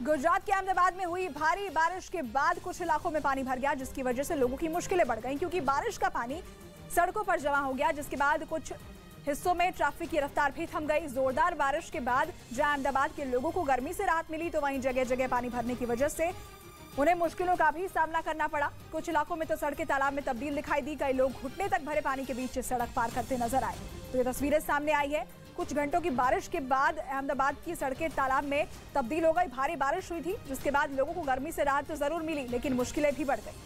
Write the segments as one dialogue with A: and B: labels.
A: गुजरात के अहमदाबाद में हुई भारी बारिश के बाद कुछ इलाकों में पानी भर गया, जिसकी वजह से लोगों की मुश्किलें बढ़ गईं क्योंकि बारिश का पानी सड़कों पर जमा हो गया, जिसके बाद कुछ हिस्सों में ट्रैफिक की रफ्तार भी थम गई। जोरदार बारिश के बाद जहां अहमदाबाद के लोगों को गर्मी से राहत मिली, तो वहीं जगह जगह पानी भरने की वजह से उन्हें मुश्किलों का भी सामना करना पड़ा। कुछ इलाकों में तो सड़कें तालाब में तब्दील दिखाई दी। कई लोग घुटने तक भरे पानी के बीच सड़क पार करते नजर आए। तो ये तस्वीरें सामने आई है। कुछ घंटों की बारिश के बाद अहमदाबाद की सड़कें तालाब में तब्दील हो गई। भारी बारिश हुई थी, जिसके बाद लोगों को गर्मी से राहत तो जरूर मिली, लेकिन मुश्किलें भी बढ़ गई।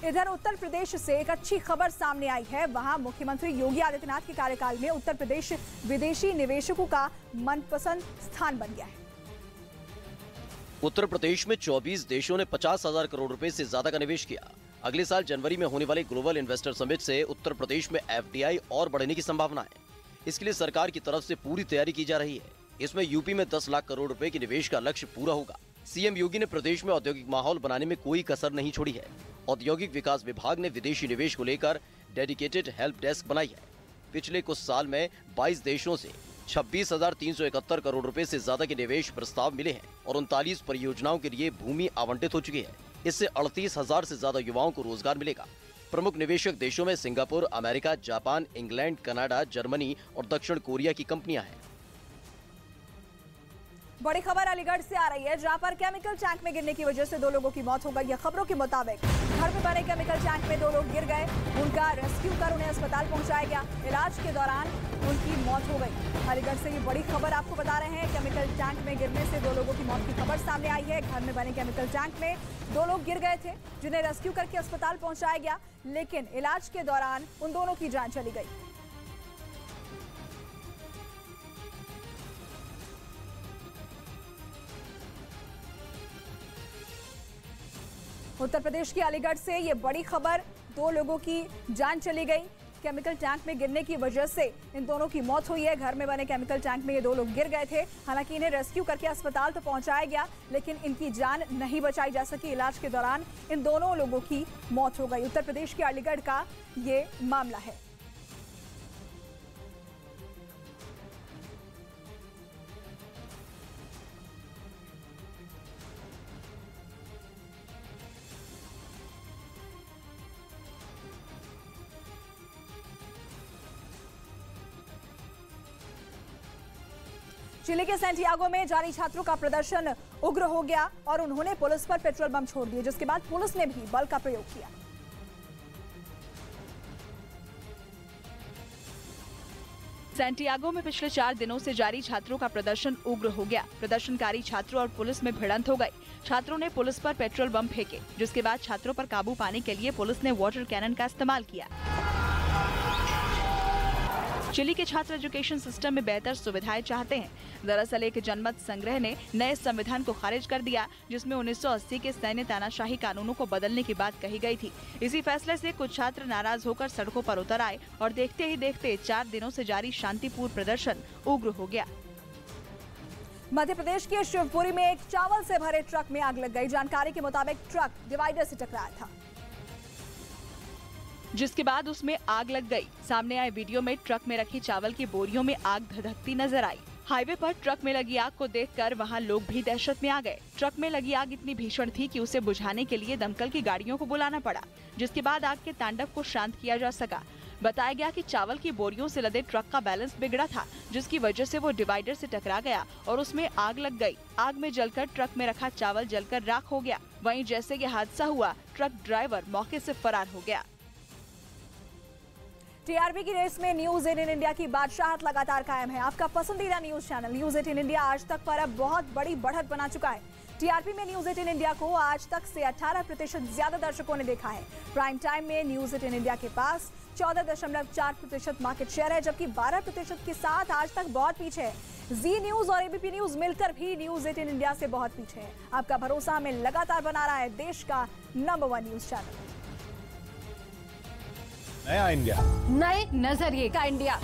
A: इधर उत्तर प्रदेश से एक अच्छी खबर सामने आई है। वहां मुख्यमंत्री योगी आदित्यनाथ के कार्यकाल में उत्तर प्रदेश विदेशी निवेशकों का मनपसंद स्थान बन गया है।
B: उत्तर प्रदेश में 24 देशों ने 50,000 करोड़ रुपए से ज्यादा का निवेश किया। अगले साल जनवरी में होने वाले ग्लोबल इन्वेस्टर समिट से उत्तर प्रदेश में FDI और बढ़ने की संभावना है। इसके लिए सरकार की तरफ से पूरी तैयारी की जा रही है। इसमें यूपी में 10 लाख करोड़ रुपए के निवेश का लक्ष्य पूरा होगा। सीएम योगी ने प्रदेश में औद्योगिक माहौल बनाने में कोई कसर नहीं छोड़ी है। औद्योगिक विकास विभाग ने विदेशी निवेश को लेकर डेडिकेटेड हेल्प डेस्क बनाई है। पिछले कुछ साल में 22 देशों से 26,371 करोड़ रुपए से ज्यादा के निवेश प्रस्ताव मिले हैं और 39 परियोजनाओं के लिए भूमि आवंटित हो चुकी है। इससे 38,000 से ज्यादा युवाओं को रोजगार मिलेगा। प्रमुख निवेशक देशों में Singapore, America, Japan, England, Canada, Germany और दक्षिण कोरिया की कंपनियां हैं।
A: बड़ी खबर अलीगढ़ से आ रही है, जहां पर केमिकल टैंक में गिरने की वजह से 2 लोगों की मौत हो गई है। खबरों के मुताबिक घर में बने केमिकल टैंक में 2 लोग गिर गए। उनका रेस्क्यू कर उन्हें अस्पताल पहुंचाया गया। इलाज के दौरान उनकी मौत हो गई। अलीगढ़ से ये बड़ी खबर आपको बता रहे हैं। केमिकल टैंक में गिरने से 2 लोगों की मौत की खबर सामने आई है। घर में बने केमिकल टैंक में 2 लोग गिर गए थे, जिन्हें रेस्क्यू करके अस्पताल पहुंचाया गया, लेकिन इलाज के दौरान उन दोनों की जान चली गई। उत्तर प्रदेश के अलीगढ़ से ये बड़ी खबर, 2 लोगों की जान चली गई। केमिकल टैंक में गिरने की वजह से इन दोनों की मौत हुई है। घर में बने केमिकल टैंक में ये 2 लोग गिर गए थे। हालांकि इन्हें रेस्क्यू करके अस्पताल तो पहुंचाया गया, लेकिन इनकी जान नहीं बचाई जा सकी। इलाज के दौरान इन दोनों लोगों की मौत हो गई। उत्तर प्रदेश के अलीगढ़ का ये मामला है। चिली के सैंटियागो में जारी छात्रों का प्रदर्शन उग्र हो गया और उन्होंने पुलिस पर पेट्रोल बम छोड़ दिए, जिसके बाद पुलिस ने भी बल का प्रयोग किया।
C: सैंटियागो में पिछले 4 दिनों से जारी छात्रों का प्रदर्शन उग्र हो गया। प्रदर्शनकारी छात्रों और पुलिस में भिड़ंत हो गई। छात्रों ने पुलिस पर पेट्रोल बम फेंके, जिसके बाद छात्रों पर काबू पाने के लिए पुलिस ने वाटर कैनन का इस्तेमाल किया। चिली के छात्र एजुकेशन सिस्टम में बेहतर सुविधाएं चाहते हैं। दरअसल एक जनमत संग्रह ने नए संविधान को खारिज कर दिया, जिसमें 1980 के सैन्य तानाशाही कानूनों को बदलने की बात कही गई थी। इसी फैसले से कुछ छात्र नाराज होकर सड़कों पर उतर आए और देखते ही देखते 4 दिनों से जारी शांतिपूर्ण प्रदर्शन उग्र हो गया।
A: मध्य प्रदेश के शिवपुरी में एक चावल से भरे ट्रक में आग लग गई। जानकारी के मुताबिक ट्रक डिवाइडर से टकराया था,
C: जिसके बाद उसमें आग लग गई। सामने आए वीडियो में ट्रक में रखी चावल की बोरियों में आग धधकती नजर आई। हाईवे पर ट्रक में लगी आग को देखकर वहां लोग भी दहशत में आ गए। ट्रक में लगी आग इतनी भीषण थी कि उसे बुझाने के लिए दमकल की गाड़ियों को बुलाना पड़ा, जिसके बाद आग के तांडव को शांत किया जा सका। बताया गया कि चावल की बोरियों से लदे ट्रक का बैलेंस बिगड़ा था, जिसकी वजह से वो डिवाइडर से टकरा गया और उसमें आग लग गई। आग में जलकर ट्रक में रखा चावल जलकर राख हो गया। वहीं जैसे ये हादसा हुआ, ट्रक ड्राइवर मौके से फरार हो गया।
A: टीआरपी की रेस में न्यूज 18 इंडिया की बादशाहत लगातार कायम है। आपका पसंदीदा न्यूज चैनल न्यूज 18 इंडिया आज तक पर अब बहुत बड़ी बढ़त बना चुका है। टीआरपी में न्यूज 18 इंडिया को आज तक से 18% ज्यादा दर्शकों ने देखा है। प्राइम टाइम में न्यूज 18 इंडिया के पास 14.4% मार्केट शेयर है, जबकि 12% के साथ आज तक बहुत पीछे है। जी न्यूज और एबीपी न्यूज मिलकर भी न्यूज 18 इंडिया से बहुत पीछे है। आपका भरोसा हमें लगातार बना रहा है देश का नंबर 1 न्यूज चैनल।
D: नया इंडिया,
E: नए नजरिए का इंडिया,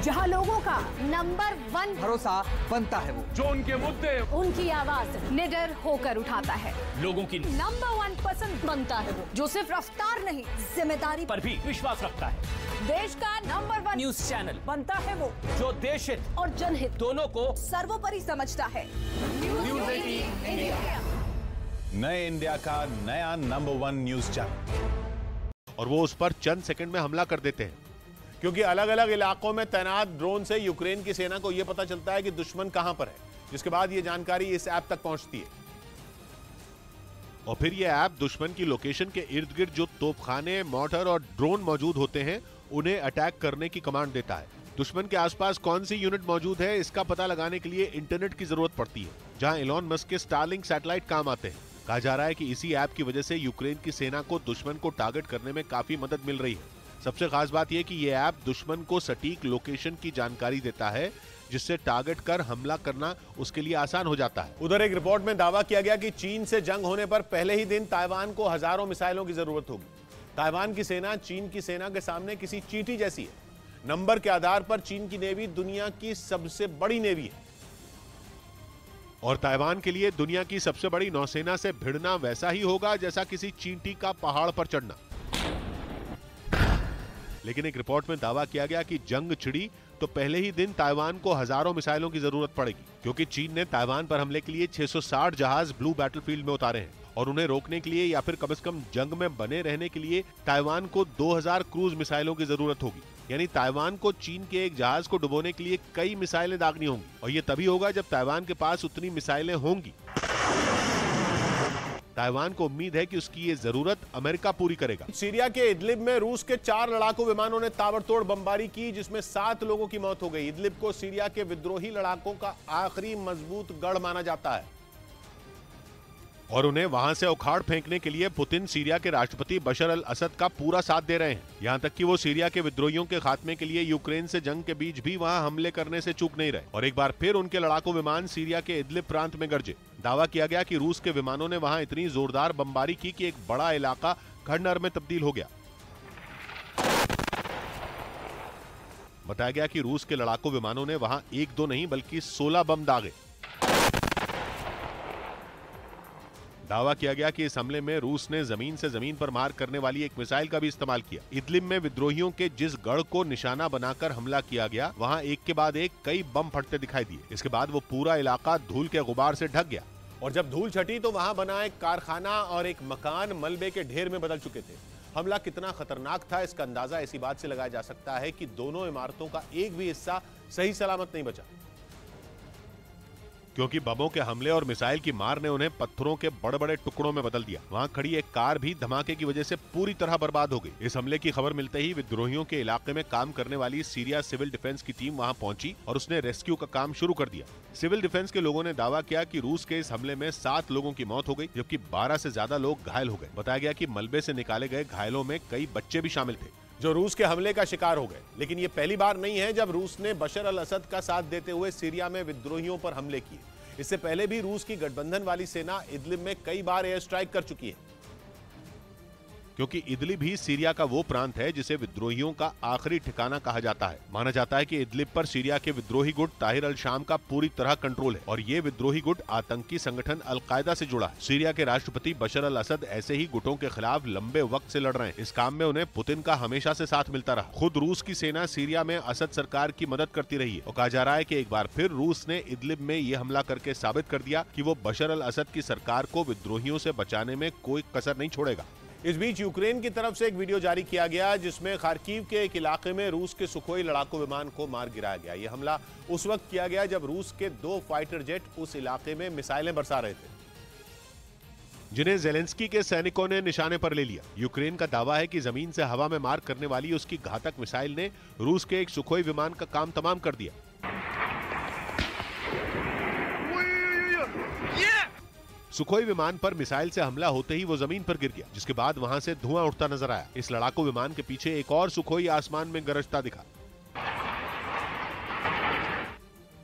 E: जहां लोगों का नंबर 1
F: भरोसा बनता है वो,
D: जो उनके मुद्दे
E: उनकी आवाज निडर होकर उठाता है।
D: लोगों की
E: नंबर 1 पसंद बनता है वो, जो सिर्फ रफ्तार नहीं जिम्मेदारी
D: पर भी विश्वास रखता है।
E: देश का नंबर 1
D: न्यूज चैनल
E: बनता है वो
D: जो देश हित
E: और जनहित
D: दोनों को
A: सर्वोपरि समझता है।
E: News 18 India.
F: नए इंडिया का नया नंबर 1 न्यूज चैनल,
G: और वो उस पर चंद सेकंड में हमला कर देते हैं,
F: क्योंकि अलग अलग इलाकों में तैनात ड्रोन से यूक्रेन की सेना को यह पता चलता है कि दुश्मन कहां पर है, जिसके बाद यह जानकारी इस ऐप तक पहुंचती है।
G: और फिर ये ऐप दुश्मन की लोकेशन के इर्द गिर्द जो तोपखाने, मोर्टर और ड्रोन मौजूद होते हैं उन्हें अटैक करने की कमांड देता है। दुश्मन के आसपास कौन सी यूनिट मौजूद है इसका पता लगाने के लिए इंटरनेट की जरूरत पड़ती है, जहां इलॉन मस्क के स्टारलिंक सैटेलाइट काम आते हैं। कहा जा रहा है कि इसी ऐप की वजह से यूक्रेन की सेना को दुश्मन को टारगेट करने में काफी मदद मिल रही है। सबसे खास बात यह कि यह ऐप दुश्मन को सटीक लोकेशन की जानकारी देता है, जिससे टारगेट कर हमला करना उसके लिए आसान हो जाता है।
F: उधर एक रिपोर्ट में दावा किया गया कि चीन से जंग होने पर पहले ही दिन ताइवान को हजारों मिसाइलों की जरूरत होगी। ताइवान की सेना चीन की सेना के सामने किसी चींटी जैसी है। नंबर के आधार पर चीन की नेवी दुनिया की सबसे बड़ी नेवी है,
G: और ताइवान के लिए दुनिया की सबसे बड़ी नौसेना से भिड़ना वैसा ही होगा जैसा किसी चींटी का पहाड़ पर चढ़ना। लेकिन एक रिपोर्ट में दावा किया गया कि जंग छिड़ी तो पहले ही दिन ताइवान को हजारों मिसाइलों की जरूरत पड़ेगी, क्योंकि चीन ने ताइवान पर हमले के लिए 660 जहाज ब्लू बैटलफील्ड में उतारे हैं, और उन्हें रोकने के लिए या फिर कम से कम जंग में बने रहने के लिए ताइवान को 2000 क्रूज मिसाइलों की जरूरत होगी। यानी ताइवान को चीन के एक जहाज को डुबोने के लिए कई मिसाइलें दागनी होंगी, और ये तभी होगा जब ताइवान के पास उतनी मिसाइलें होंगी। ताइवान को उम्मीद है कि उसकी ये जरूरत अमेरिका पूरी करेगा।
F: सीरिया के इदलिब में रूस के 4 लड़ाकू विमानों ने ताबड़तोड़ बमबारी की, जिसमें 7 लोगों की मौत हो गई। इदलिब को सीरिया के विद्रोही लड़ाकों का आखिरी मजबूत गढ़ माना जाता है,
G: और उन्हें वहां से उखाड़ फेंकने के लिए पुतिन सीरिया के राष्ट्रपति बशर अल असद का पूरा साथ दे रहे हैं। यहां तक कि वो सीरिया के विद्रोहियों के खात्मे के लिए यूक्रेन से जंग के बीच भी वहां हमले करने से चूक नहीं रहे, और एक बार फिर उनके लड़ाकू विमान सीरिया के इदलिब प्रांत में गरजे। दावा किया गया कि रूस के विमानों ने वहां इतनी जोरदार बमबारी की कि एक बड़ा इलाका खंडहर में तब्दील हो गया। बताया गया कि रूस के लड़ाकू विमानों ने वहां 1-2 नहीं बल्कि 16 बम दागे। दावा किया गया कि इस हमले में रूस ने जमीन से जमीन पर मार करने वाली एक मिसाइल का भी इस्तेमाल किया। इदलिब में विद्रोहियों के जिस गढ़ को निशाना बनाकर हमला किया गया, वहां एक के बाद एक कई बम फटते दिखाई दिए। इसके बाद वो पूरा इलाका धूल के गुबार से ढक गया,
F: और जब धूल छटी तो वहां बना एक कारखाना और एक मकान मलबे के ढेर में बदल चुके थे। हमला कितना खतरनाक था इसका अंदाजा इसी बात से लगाया जा सकता है कि दोनों इमारतों का एक भी हिस्सा सही सलामत नहीं बचा,
G: क्योंकि बमों के हमले और मिसाइल की मार ने उन्हें पत्थरों के बड़े बड़े टुकड़ों में बदल दिया। वहां खड़ी एक कार भी धमाके की वजह से पूरी तरह बर्बाद हो गई। इस हमले की खबर मिलते ही विद्रोहियों के इलाके में काम करने वाली सीरिया सिविल डिफेंस की टीम वहां पहुंची और उसने रेस्क्यू का काम शुरू कर दिया। सिविल डिफेंस के लोगों ने दावा किया कि रूस के इस हमले में 7 लोगों की मौत हो गई, जबकि 12 से ज्यादा लोग घायल हो गए। बताया गया कि मलबे से निकाले गए घायलों में कई बच्चे भी शामिल थे,
F: जो रूस के हमले का शिकार हो गए। लेकिन ये पहली बार नहीं है जब रूस ने बशर अल असद का साथ देते हुए सीरिया में विद्रोहियों पर हमले किए। इससे पहले भी रूस की गठबंधन वाली सेना इदलिब में कई बार एयर स्ट्राइक कर चुकी है,
G: क्योंकि इदलिब ही सीरिया का वो प्रांत है जिसे विद्रोहियों का आखिरी ठिकाना कहा जाता है। माना जाता है कि इदलिब पर सीरिया के विद्रोही गुट ताहिर अल शाम का पूरी तरह कंट्रोल है, और ये विद्रोही गुट आतंकी संगठन अल-कायदा से जुड़ा है। सीरिया के राष्ट्रपति बशर अल असद ऐसे ही गुटों के खिलाफ लंबे वक्त से लड़ रहे हैं। इस काम में उन्हें पुतिन का हमेशा से साथ मिलता रहा। खुद रूस की सेना सीरिया में असद सरकार की मदद करती रही है, और कहा जा रहा है कि एक बार फिर रूस ने इदलिब में ये हमला करके साबित कर दिया कि वो बशर अल असद की सरकार को विद्रोहियों से बचाने में कोई कसर नहीं छोड़ेगा।
F: इस बीच यूक्रेन की तरफ से एक वीडियो जारी किया गया जिसमें खार्किव के एक इलाके में रूस के सुखोई लड़ाकू विमान को मार गिराया गया। यह हमला उस वक्त किया गया जब रूस के 2 फाइटर जेट उस इलाके में मिसाइलें बरसा रहे थे,
G: जिन्हें जेलेंस्की के सैनिकों ने निशाने पर ले लिया। यूक्रेन का दावा है कि जमीन से हवा में मार करने वाली उसकी घातक मिसाइल ने रूस के एक सुखोई विमान का काम तमाम कर दिया। सुखोई विमान पर मिसाइल से हमला होते ही वो जमीन पर गिर गया, जिसके बाद वहां से धुआं उठता नजर आया। इस लड़ाकू विमान के पीछे एक और सुखोई आसमान में गरजता दिखा।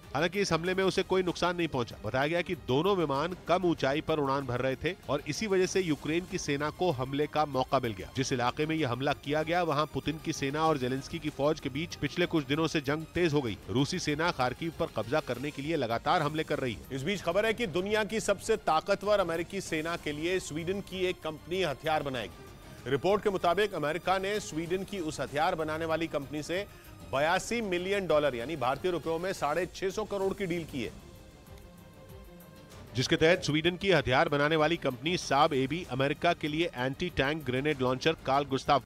G: हालांकि इस हमले में उसे कोई नुकसान नहीं पहुंचा। बताया गया कि दोनों विमान कम ऊंचाई पर उड़ान भर रहे थे और इसी वजह से यूक्रेन की सेना को हमले का मौका मिल गया। जिस इलाके में यह हमला किया गया वहां पुतिन की सेना और जेलेंस्की की फौज के बीच पिछले कुछ दिनों से जंग तेज हो गई। रूसी सेना खार्किव पर कब्जा करने के लिए लगातार हमले कर रही है।
F: इस बीच खबर है कि दुनिया की सबसे ताकतवर अमेरिकी सेना के लिए स्वीडन की एक कंपनी हथियार बनाएगी। रिपोर्ट के मुताबिक अमेरिका ने स्वीडन की उस हथियार बनाने वाली कंपनी से $82 मिलियन यानी भारतीय रुपयों में 650 करोड़ की डील की है,
G: जिसके तहत स्वीडन की हथियार बनाने वाली कंपनी साब एबी अमेरिका के लिए anti tank grenade launcher Carl Gustav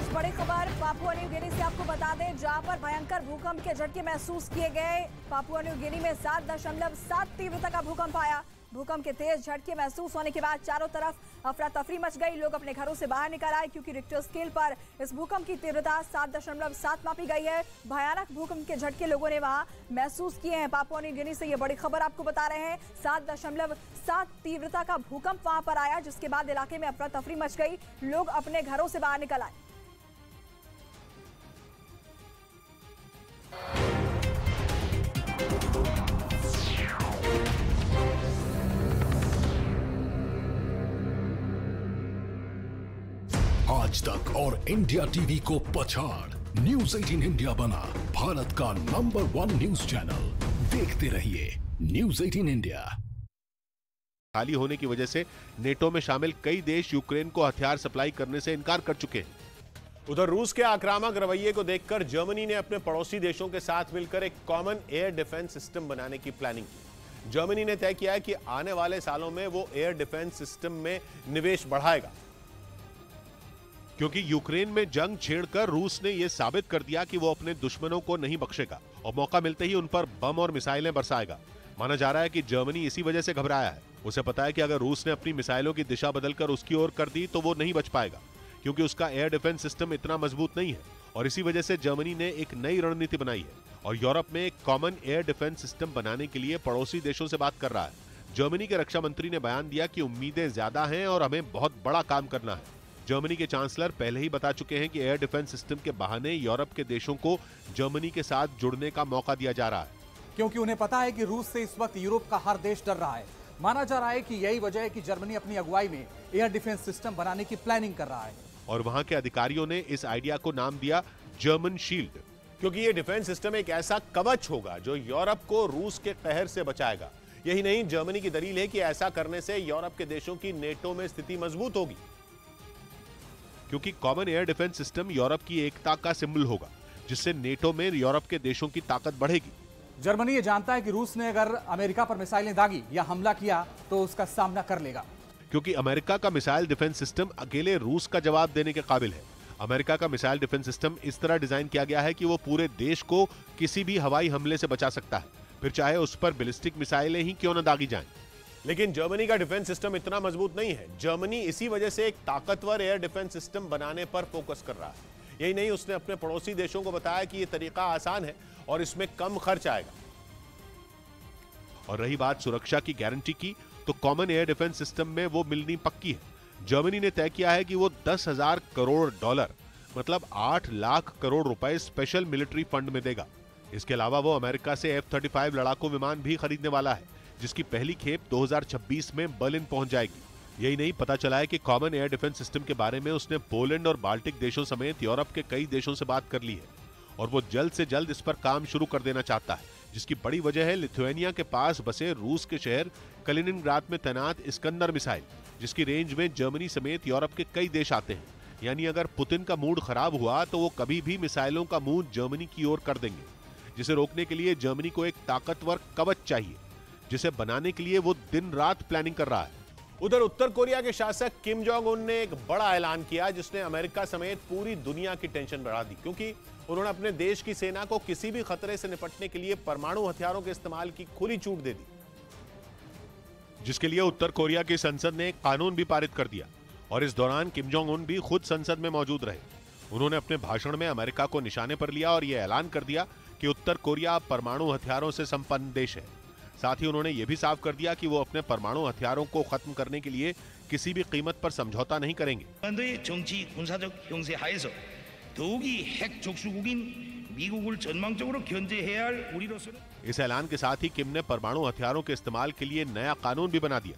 A: बड़ी खबर पापुआ न्यू गिनी से आपको बता दें, जहां पर भयंकर भूकंप के झटके महसूस किए गए। पापुआ न्यू गिनी में 7.7 तीव्रता का भूकंप आया। भूकंप के तेज झटके महसूस होने के बाद चारों तरफ अफरा तफरी मच गई। लोग अपने घरों से बाहर निकल आए क्योंकि रिक्टर स्केल पर इस भूकंप की तीव्रता 7.7 मापी गई है। भयानक भूकंप के झटके लोगों ने वहां महसूस किए हैं। पापुआ न्यू गिनी से ये बड़ी खबर आपको बता रहे हैं। 7.7 तीव्रता का भूकंप वहां पर आया, जिसके बाद इलाके में अफरा तफरी मच गई। लोग अपने घरों से बाहर निकल आए।
D: आज तक और इंडिया टीवी को पछाड़ न्यूज़ 18 इंडिया बना भारत का नंबर 1 न्यूज चैनल। देखते रहिए न्यूज़ 18 इंडिया।
G: खाली होने की वजह से नेटो में शामिल कई देश यूक्रेन को हथियार सप्लाई करने से इनकार कर चुके हैं।
F: उधर रूस के आक्रामक रवैये को देखकर जर्मनी ने अपने पड़ोसी देशों के साथ मिलकर एक कॉमन एयर डिफेंस सिस्टम बनाने की प्लानिंग की। जर्मनी ने तय किया है कि आने वाले सालों में वो एयर डिफेंस सिस्टम में निवेश बढ़ाएगा,
G: क्योंकि यूक्रेन में जंग छेड़कर रूस ने यह साबित कर दिया कि वो अपने दुश्मनों को नहीं बख्शेगा और मौका मिलते ही उन पर बम और मिसाइलें बरसाएगा। माना जा रहा है कि जर्मनी इसी वजह से घबराया है। उसे पता है कि अगर रूस ने अपनी मिसाइलों की दिशा बदलकर उसकी ओर कर दी तो वो नहीं बच पाएगा, क्योंकि उसका एयर डिफेंस सिस्टम इतना मजबूत नहीं है। और इसी वजह से जर्मनी ने एक नई रणनीति बनाई है और यूरोप में एक कॉमन एयर डिफेंस सिस्टम बनाने के लिए पड़ोसी देशों से बात कर रहा है। जर्मनी के रक्षा मंत्री ने बयान दिया कि उम्मीदें ज्यादा हैं और हमें बहुत बड़ा काम करना है। जर्मनी के चांसलर पहले ही बता चुके हैं कि एयर डिफेंस सिस्टम के बहाने यूरोप के देशों को जर्मनी के साथ जुड़ने का मौका दिया जा रहा है,
H: क्योंकि उन्हें पता है कि रूस से इस वक्त यूरोप का हर देश डर रहा है। माना जा रहा है कि यही वजह है कि जर्मनी अपनी अगुवाई में एयर डिफेंस सिस्टम बनाने की प्लानिंग कर रहा है।
G: और वहां के अधिकारियों ने इस आइडिया को नाम दिया जर्मन शील्ड,
F: क्योंकि ये डिफेंस सिस्टम एक ऐसा कवच होगा जो यूरोप को रूस के कहर से बचाएगा। यही नहीं, जर्मनी की दलील है कि ऐसा करने से यूरोप के देशों की नेटो में स्थिति मजबूत होगी,
G: क्योंकि common air defence system Europe की एकता का सिंबल होगा, जिससे नेटो में यूरोप के देशों की ताकत बढ़ेगी।
H: जर्मनी ये जानता है कि रूस ने अगर अमेरिका पर मिसाइलें दागी या हमला किया तो उसका सामना कर लेगा,
G: क्योंकि अमेरिका का मिसाइल डिफेंस सिस्टम अकेले रूस का जवाब देने के काबिल है। अमेरिका का मिसाइल डिफेंस सिस्टम इस तरह डिजाइन किया गया है कि वो पूरे देश को किसी भी हवाई हमले से बचा सकता है, फिर चाहे उस पर बैलिस्टिक मिसाइलें ही क्यों न दागी जाएं।
F: लेकिन जर्मनी का डिफेंस सिस्टम इतना मजबूत नहीं है। जर्मनी इसी वजह से एक ताकतवर एयर डिफेंस सिस्टम बनाने पर फोकस कर रहा है। यही नहीं, उसने अपने पड़ोसी देशों को बताया कि यह तरीका आसान है और इसमें कम खर्च आएगा।
G: और रही बात सुरक्षा की गारंटी की, तो कॉमन एयर डिफेंस सिस्टम में वो मिलनी पक्की है। जर्मनी ने तय किया है कि वो $10,000 करोड़ मतलब 8 लाख करोड़ रुपए स्पेशल मिलिट्री फंड में देगा। इसके अलावा वो अमेरिका से F-35 लड़ाकू विमान भी खरीदने वाला है, जिसकी पहली खेप 2026 में बर्लिन पहुंच जाएगी। यही नहीं, पता चला है कि कॉमन एयर डिफेंस सिस्टम के बारे में उसने पोलैंड और बाल्टिक देशों समेत यूरोप के कई देशों से बात कर ली है और वो जल्द से जल्द इस पर काम शुरू कर देना चाहता है, जिसकी बड़ी वजह है लिथुआनिया के पास बसे रूस के शहर कलिनिनग्राद में तैनात इस्कंदर मिसाइल, जिसकी रेंज में जर्मनी समेत यूरोप के कई देश आते हैं। यानी अगर पुतिन का मूड खराब हुआ तो वो कभी भी मिसाइलों का मुंह जर्मनी की ओर कर देंगे, जिसे रोकने के लिए जर्मनी को एक ताकतवर कवच चाहिए, जिसे बनाने के लिए वो दिन रात प्लानिंग कर रहा है।
F: उधर उत्तर कोरिया के शासक किम जोंग उन ने एक बड़ा ऐलान किया, जिसने अमेरिका समेत पूरी दुनिया की टेंशन बढ़ा दी, क्योंकि उन्होंने अपने देश की सेना को किसी भी खतरे से निपटने के लिए परमाणु हथियारों के इस्तेमाल की खुली छूट दे दी,
G: जिसके लिए उत्तर कोरिया की संसद ने एक कानून भी पारित कर दिया। और इस दौरान किम जोंग उन भी खुद संसद में मौजूद रहे। उन्होंने अपने भाषण में अमेरिका को निशाने पर लिया और यह ऐलान कर दिया कि उत्तर कोरिया परमाणु हथियारों से संपन्न देश है। साथ ही उन्होंने यह भी साफ कर दिया कि वो अपने परमाणु हथियारों को खत्म करने के लिए किसी भी कीमत पर समझौता नहीं करेंगे। इस ऐलान के साथ ही किम ने परमाणु हथियारों के इस्तेमाल के लिए नया कानून भी बना दिया,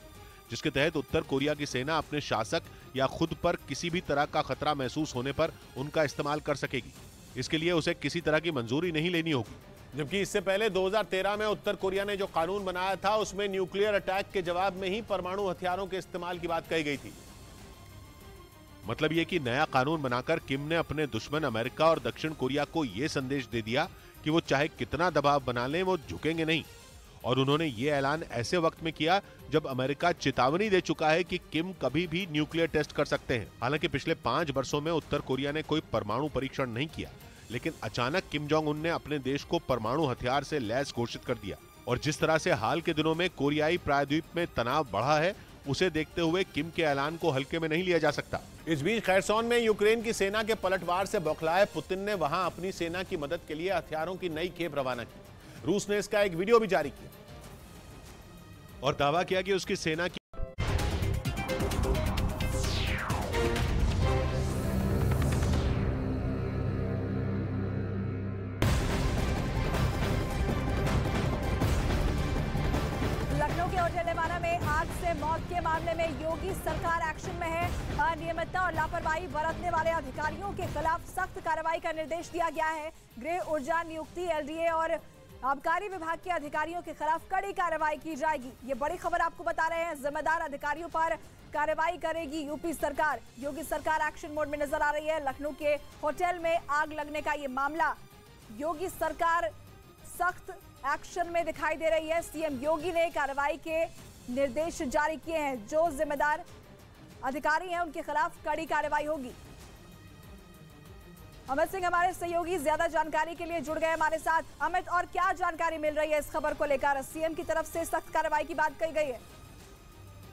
G: जिसके तहत उत्तर कोरिया की सेना अपने शासक या खुद पर किसी भी तरह का खतरा महसूस होने पर उनका इस्तेमाल कर सकेगी। इसके लिए उसे किसी तरह की मंजूरी नहीं लेनी होगी।
F: जबकि इससे पहले 2013 में उत्तर कोरिया ने जो कानून बनाया था उसमें न्यूक्लियर अटैक के जवाब में ही परमाणु हथियारों के इस्तेमाल की बात कही गई थी।
G: मतलब ये कि नया कानून बनाकर किम ने अपने दुश्मन अमेरिका और दक्षिण कोरिया को ये संदेश दे दिया कि वो चाहे कितना दबाव बना लें वो झुकेंगे नहीं। और उन्होंने ये ऐलान ऐसे वक्त में किया जब अमेरिका चेतावनी दे चुका है कि किम कभी भी न्यूक्लियर टेस्ट कर सकते हैं। हालांकि पिछले 5 वर्षों में उत्तर कोरिया ने कोई परमाणु परीक्षण नहीं किया, लेकिन अचानक किम जोंग उन ने अपने देश को परमाणु हथियार से लैस घोषित कर दिया। और जिस तरह से हाल के दिनों में कोरियाई प्रायद्वीप में तनाव बढ़ा है, उसे देखते हुए किम के ऐलान को हल्के में नहीं लिया जा सकता।
F: इस बीच खैरसौन में यूक्रेन की सेना के पलटवार से बौखलाए पुतिन ने वहां अपनी सेना की मदद के लिए हथियारों की नई खेप रवाना की। रूस ने इसका एक वीडियो भी जारी किया
G: और दावा किया कि उसकी सेना की
A: लखनऊ के होटल लेवाना में आग से मौत के मामले में योगी सरकार एक्शन में है। अनियमितता और लापरवाही बरतने वाले अधिकारियों के खिलाफ सख्त कार्रवाई का निर्देश दिया गया है। गृह, ऊर्जा, नियुक्ति, एलडीए और आबकारी विभाग के अधिकारियों के खिलाफ कड़ी कार्रवाई की जाएगी। ये बड़ी खबर आपको बता रहे हैं। जिम्मेदार अधिकारियों पर कार्रवाई करेगी यूपी सरकार। योगी सरकार एक्शन मोड में नजर आ रही है। लखनऊ के होटल में आग लगने का ये मामला, योगी सरकार सख्त एक्शन में दिखाई दे रही है। सीएम योगी ने कार्रवाई के निर्देश जारी किए हैं। जो जिम्मेदार अधिकारी हैं उनके खिलाफ कड़ी कार्रवाई होगी। अमित सिंह हमारे सहयोगी ज्यादा जानकारी के लिए जुड़ गए हमारे साथ। अमित, और क्या जानकारी मिल रही है इस खबर को लेकर? सीएम की तरफ से सख्त कार्रवाई की बात कही गई है।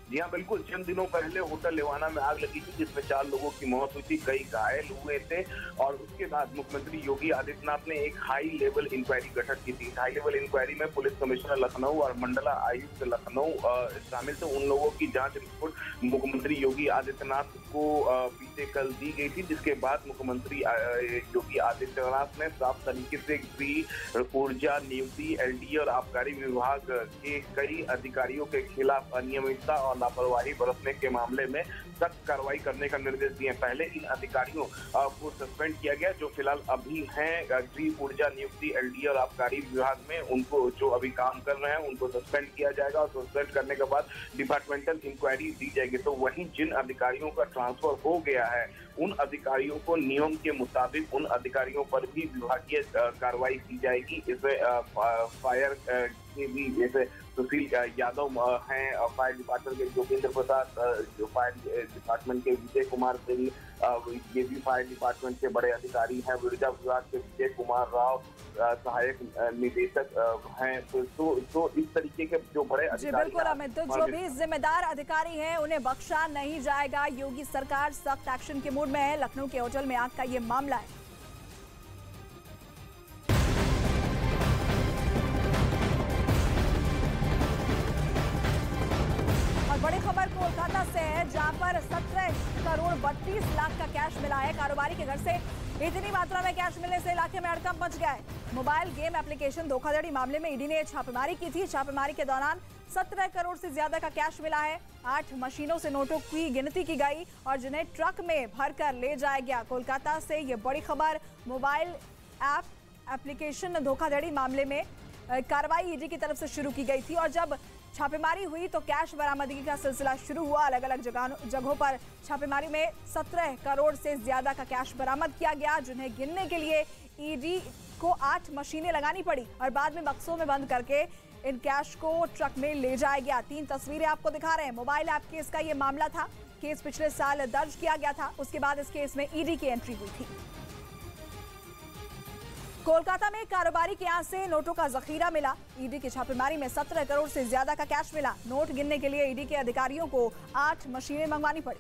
I: जी हाँ, बिल्कुल। चंद दिनों पहले होटल लेवाना में आग लगी थी जिसमें 4 लोगों की मौत हुई थी, कई घायल हुए थे। और उसके बाद मुख्यमंत्री योगी आदित्यनाथ ने एक हाई लेवल इंक्वायरी गठित की थी। हाई लेवल इंक्वायरी में पुलिस कमिश्नर लखनऊ और मंडला आयुक्त लखनऊ शामिल थे। उन लोगों की जांच रिपोर्ट मुख्यमंत्री योगी आदित्यनाथ को बीते कल दी गई थी, जिसके बाद मुख्यमंत्री योगी आदित्यनाथ ने साफ तरीके से गृह, ऊर्जा, नियुक्ति, एलडीए और आबकारी विभाग के कई अधिकारियों के खिलाफ अनियमितता और लापरवाही बरतने के मामले में सख्त कार्रवाई करने का निर्देश दिए। पहले इन अधिकारियों को सस्पेंड किया गया जो फिलहाल अभी हैं गृह, ऊर्जा, नियुक्ति, एलडीए और आबकारी विभाग में। उनको जो अभी काम कर रहे हैं उनको सस्पेंड किया जाएगा और सस्पेंड करने के बाद डिपार्टमेंटल इंक्वायरी दी जाएगी। तो वहीं जिन अधिकारियों का ट्रांसफर हो गया है उन अधिकारियों को नियम के मुताबिक उन अधिकारियों पर भी विभागीय कार्रवाई की जाएगी। इसमें फायर के भी जैसे सुशील यादव हैं, फायर डिपार्टमेंट के जोगेंद्र प्रसाद, जो फायर डिपार्टमेंट के विजय कुमार सिंह, ये भी फायर डिपार्टमेंट के बड़े अधिकारी हैं। ऊर्जा विभाग के विजय कुमार राव सहायक निदेशक हैं। तो इस तरीके के जो बड़े अधिकारी,
A: बिल्कुल अमित, तो जो भी जिम्मेदार अधिकारी हैं उन्हें बख्शा नहीं जाएगा। योगी सरकार सख्त एक्शन के मूड में है। लखनऊ के होटल में आग का ये मामला है। बड़ी खबर कोलकाता से है, जहां पर 17 करोड़ 32 लाख का कैश मिला है। कारोबारी के घर से इतनी मात्रा में कैश मिलने से इलाके में हड़कंप मच गया है। मोबाइल गेम एप्लीकेशन धोखाधड़ी मामले में ईडी ने छापेमारी की थी। छापेमारी के दौरान 17 करोड़ से ज्यादा का कैश मिला है। 8 मशीनों से नोटों की गिनती की गई और जिन्हें ट्रक में भरकर ले जाया गया। कोलकाता से ये बड़ी खबर। मोबाइल एप्लीकेशन धोखाधड़ी मामले में कार्रवाई ईडी की तरफ से शुरू की गई थी और जब छापेमारी हुई तो कैश बरामदगी का सिलसिला शुरू हुआ। अलग अलग जगहों पर छापेमारी में 17 करोड़ से ज्यादा का कैश बरामद किया गया, जिन्हें गिनने के लिए ईडी को 8 मशीनें लगानी पड़ी और बाद में बक्सों में बंद करके इन कैश को ट्रक में ले जाया गया। 3 तस्वीरें आपको दिखा रहे हैं। मोबाइल ऐप केस का ये मामला था। केस पिछले साल दर्ज किया गया था। उसके बाद इस केस में ईडी की एंट्री हुई थी। कोलकाता में कारोबारी के यहां से नोटों का जखीरा मिला। ईडी की छापेमारी में 17 करोड़ से ज्यादा का कैश मिला। नोट गिनने के लिए ईडी के अधिकारियों को 8 मशीनें मंगवानी पड़ी।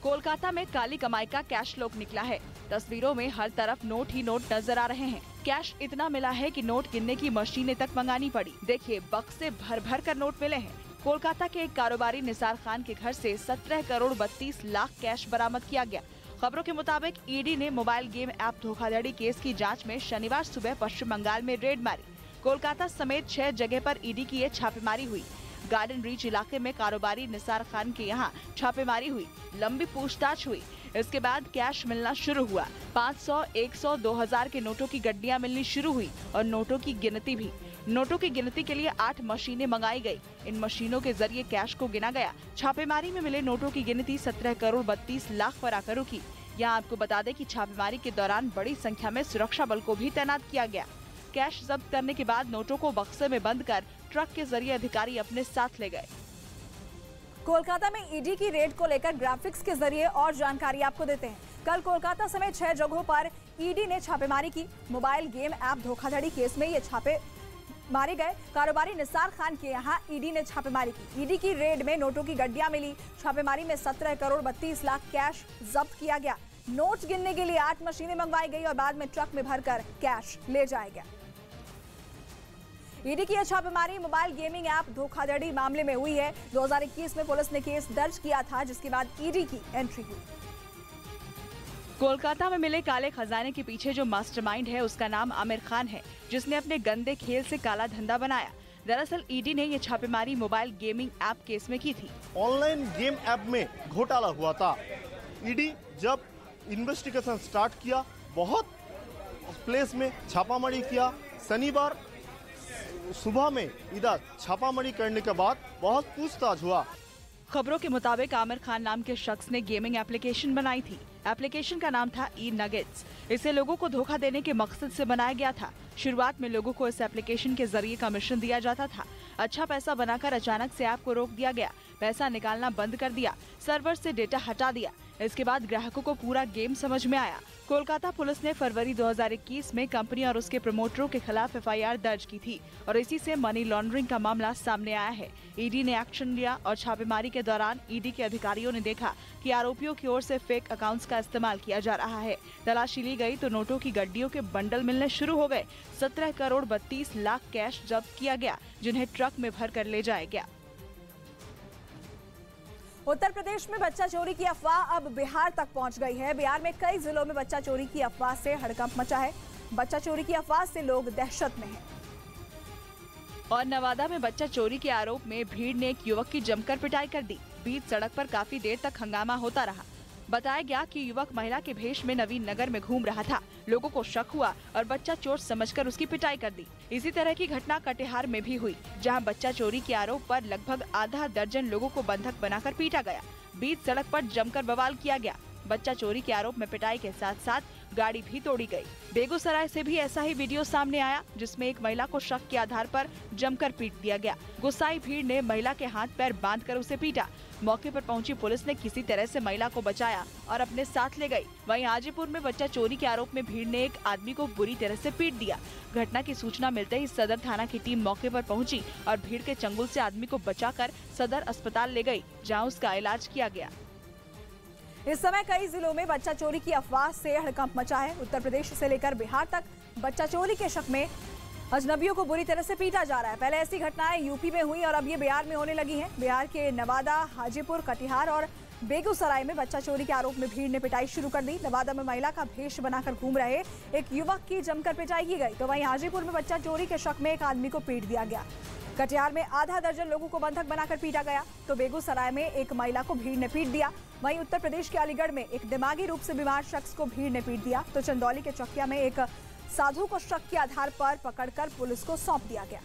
C: कोलकाता में काली कमाई का कैश लोक निकला है। तस्वीरों में हर तरफ नोट ही नोट नजर आ रहे हैं। कैश इतना मिला है कि नोट गिनने की मशीनें तक मंगानी पड़ी। देखिए, बक्से भर भर कर नोट मिले हैं। कोलकाता के एक कारोबारी निसार खान के घर से 17 करोड़ 32 लाख कैश बरामद किया गया। खबरों के मुताबिक ईडी ने मोबाइल गेम ऐप धोखाधड़ी केस की जांच में शनिवार सुबह पश्चिम बंगाल में रेड मारी। कोलकाता समेत 6 जगह पर ईडी की ये छापेमारी हुई। गार्डन रीच इलाके में कारोबारी निसार खान के यहाँ छापेमारी हुई, लंबी पूछताछ हुई। इसके बाद कैश मिलना शुरू हुआ। 500, 100, 2000 के नोटों की गड्डियां मिलनी शुरू हुई और नोटों की गिनती भी। नोटों की गिनती के लिए 8 मशीनें मंगाई गई। इन मशीनों के जरिए कैश को गिना गया। छापेमारी में मिले नोटों की गिनती 17 करोड़ 32 लाख पर आकर रुकी। यहाँ आपको बता दें कि छापेमारी के दौरान बड़ी संख्या में सुरक्षा बल को भी तैनात किया गया। कैश जब्त करने के बाद नोटों को बक्से में बंद कर ट्रक के जरिए अधिकारी अपने साथ ले गए।
A: कोलकाता में ईडी की रेड को लेकर ग्राफिक्स के जरिए और जानकारी आपको देते हैं। कल कोलकाता समेत 6 जगहों पर ईडी ने छापेमारी की। मोबाइल गेम ऐप धोखाधड़ी केस में ये छापे मारे गए। कारोबारी निसार खान के यहाँ ईडी ने छापेमारी की। ईडी की रेड में नोटों की गड्डियां मिली। छापेमारी में 17 करोड़ 32 लाख कैश जब्त किया गया। नोट गिनने के लिए 8 मशीनें मंगवाई गई और बाद में ट्रक में भरकर कैश ले जाया गया। ईडी की यह छापेमारी मोबाइल गेमिंग ऐप धोखाधड़ी मामले में हुई है। 2021 में पुलिस ने केस दर्ज किया था, जिसके बाद ईडी की एंट्री हुई।
C: कोलकाता में मिले काले खजाने के पीछे जो मास्टरमाइंड है उसका नाम आमिर खान है, जिसने अपने गंदे खेल से काला धंधा बनाया। दरअसल ईडी ने ये छापेमारी मोबाइल गेमिंग ऐप केस में की थी।
J: ऑनलाइन गेम ऐप में घोटाला हुआ था। ईडी जब इन्वेस्टिगेशन स्टार्ट किया, बहुत प्लेस में छापामारी किया। शनिवार सुबह में इधर छापामारी करने के बाद बहुत पूछताछ हुआ।
C: खबरों के मुताबिक आमिर खान नाम के शख्स ने गेमिंग एप्लीकेशन बनाई थी। एप्लीकेशन का नाम था ई नगेट्स। इसे लोगों को धोखा देने के मकसद से बनाया गया था। शुरुआत में लोगों को इस एप्लीकेशन के जरिए कमीशन दिया जाता था। अच्छा पैसा बनाकर अचानक से ऐप को रोक दिया गया। पैसा निकालना बंद कर दिया, सर्वर से डेटा हटा दिया। इसके बाद ग्राहकों को पूरा गेम समझ में आया। कोलकाता पुलिस ने फरवरी 2021 में कंपनी और उसके प्रमोटरों के खिलाफ एफआईआर दर्ज की थी और इसी से मनी लॉन्ड्रिंग का मामला सामने आया है। ईडी ने एक्शन लिया और छापेमारी के दौरान ईडी के अधिकारियों ने देखा कि आरोपियों की ओर से फेक अकाउंट्स का इस्तेमाल किया जा रहा है। तलाशी ली गई तो नोटों की गड्डियों के बंडल मिलने शुरू हो गए। 17 करोड़ 32 लाख कैश जब्त किया गया, जिन्हें ट्रक में भर कर ले जाया गया।
A: उत्तर प्रदेश में बच्चा चोरी की अफवाह अब बिहार तक पहुंच गई है। बिहार में कई जिलों में बच्चा चोरी की अफवाह से हड़कंप मचा है। बच्चा चोरी की अफवाह से लोग दहशत में हैं।
C: और नवादा में बच्चा चोरी के आरोप में भीड़ ने एक युवक की जमकर पिटाई कर दी। बीच सड़क पर काफी देर तक हंगामा होता रहा। बताया गया कि युवक महिला के भेष में नवीन नगर में घूम रहा था। लोगों को शक हुआ और बच्चा चोर समझकर उसकी पिटाई कर दी। इसी तरह की घटना कटिहार में भी हुई, जहां बच्चा चोरी के आरोप पर लगभग आधा दर्जन लोगों को बंधक बनाकर पीटा गया। बीच सड़क पर जमकर बवाल किया गया। बच्चा चोरी के आरोप में पिटाई के साथ साथ गाड़ी भी तोड़ी गई। बेगूसराय से भी ऐसा ही वीडियो सामने आया, जिसमें एक महिला को शक के आधार पर जमकर पीट दिया गया। गुस्साई भीड़ ने महिला के हाथ पैर बांधकर उसे पीटा। मौके पर पहुंची पुलिस ने किसी तरह से महिला को बचाया और अपने साथ ले गई। वहीं हाजीपुर में बच्चा चोरी के आरोप में भीड़ ने एक आदमी को बुरी तरह से पीट दिया। घटना की सूचना मिलते ही सदर थाना की टीम मौके पर पहुंची और भीड़ के चंगुल से आदमी को बचाकर सदर अस्पताल ले गई, जहां उसका इलाज किया गया।
A: इस समय कई जिलों में बच्चा चोरी की अफवाह से हड़कंप मचा है। उत्तर प्रदेश से लेकर बिहार तक बच्चा चोरी के शक में अजनबियों को बुरी तरह से पीटा जा रहा है। पहले ऐसी घटनाएं यूपी में हुई और अब ये बिहार में होने लगी हैं। बिहार के नवादा, हाजीपुर, कटिहार और बेगूसराय में बच्चा चोरी के आरोप में भीड़ ने पिटाई शुरू कर दी। नवादा में महिला का भेष बनाकर घूम रहे एक युवक की जमकर पिटाई की गई, तो वहीं हाजीपुर में बच्चा चोरी के शक में एक आदमी को पीट दिया गया। कटिहार में आधा दर्जन लोगों को बंधक बनाकर पीटा गया, तो बेगूसराय में एक महिला को भीड़ ने पीट दिया। वहीं उत्तर प्रदेश के अलीगढ़ में एक दिमागी रूप से बीमार शख्स को भीड़ ने पीट दिया, तो चंदौली के चकिया में एक साधु को शक के आधार पर पकड़कर पुलिस को सौंप दिया गया।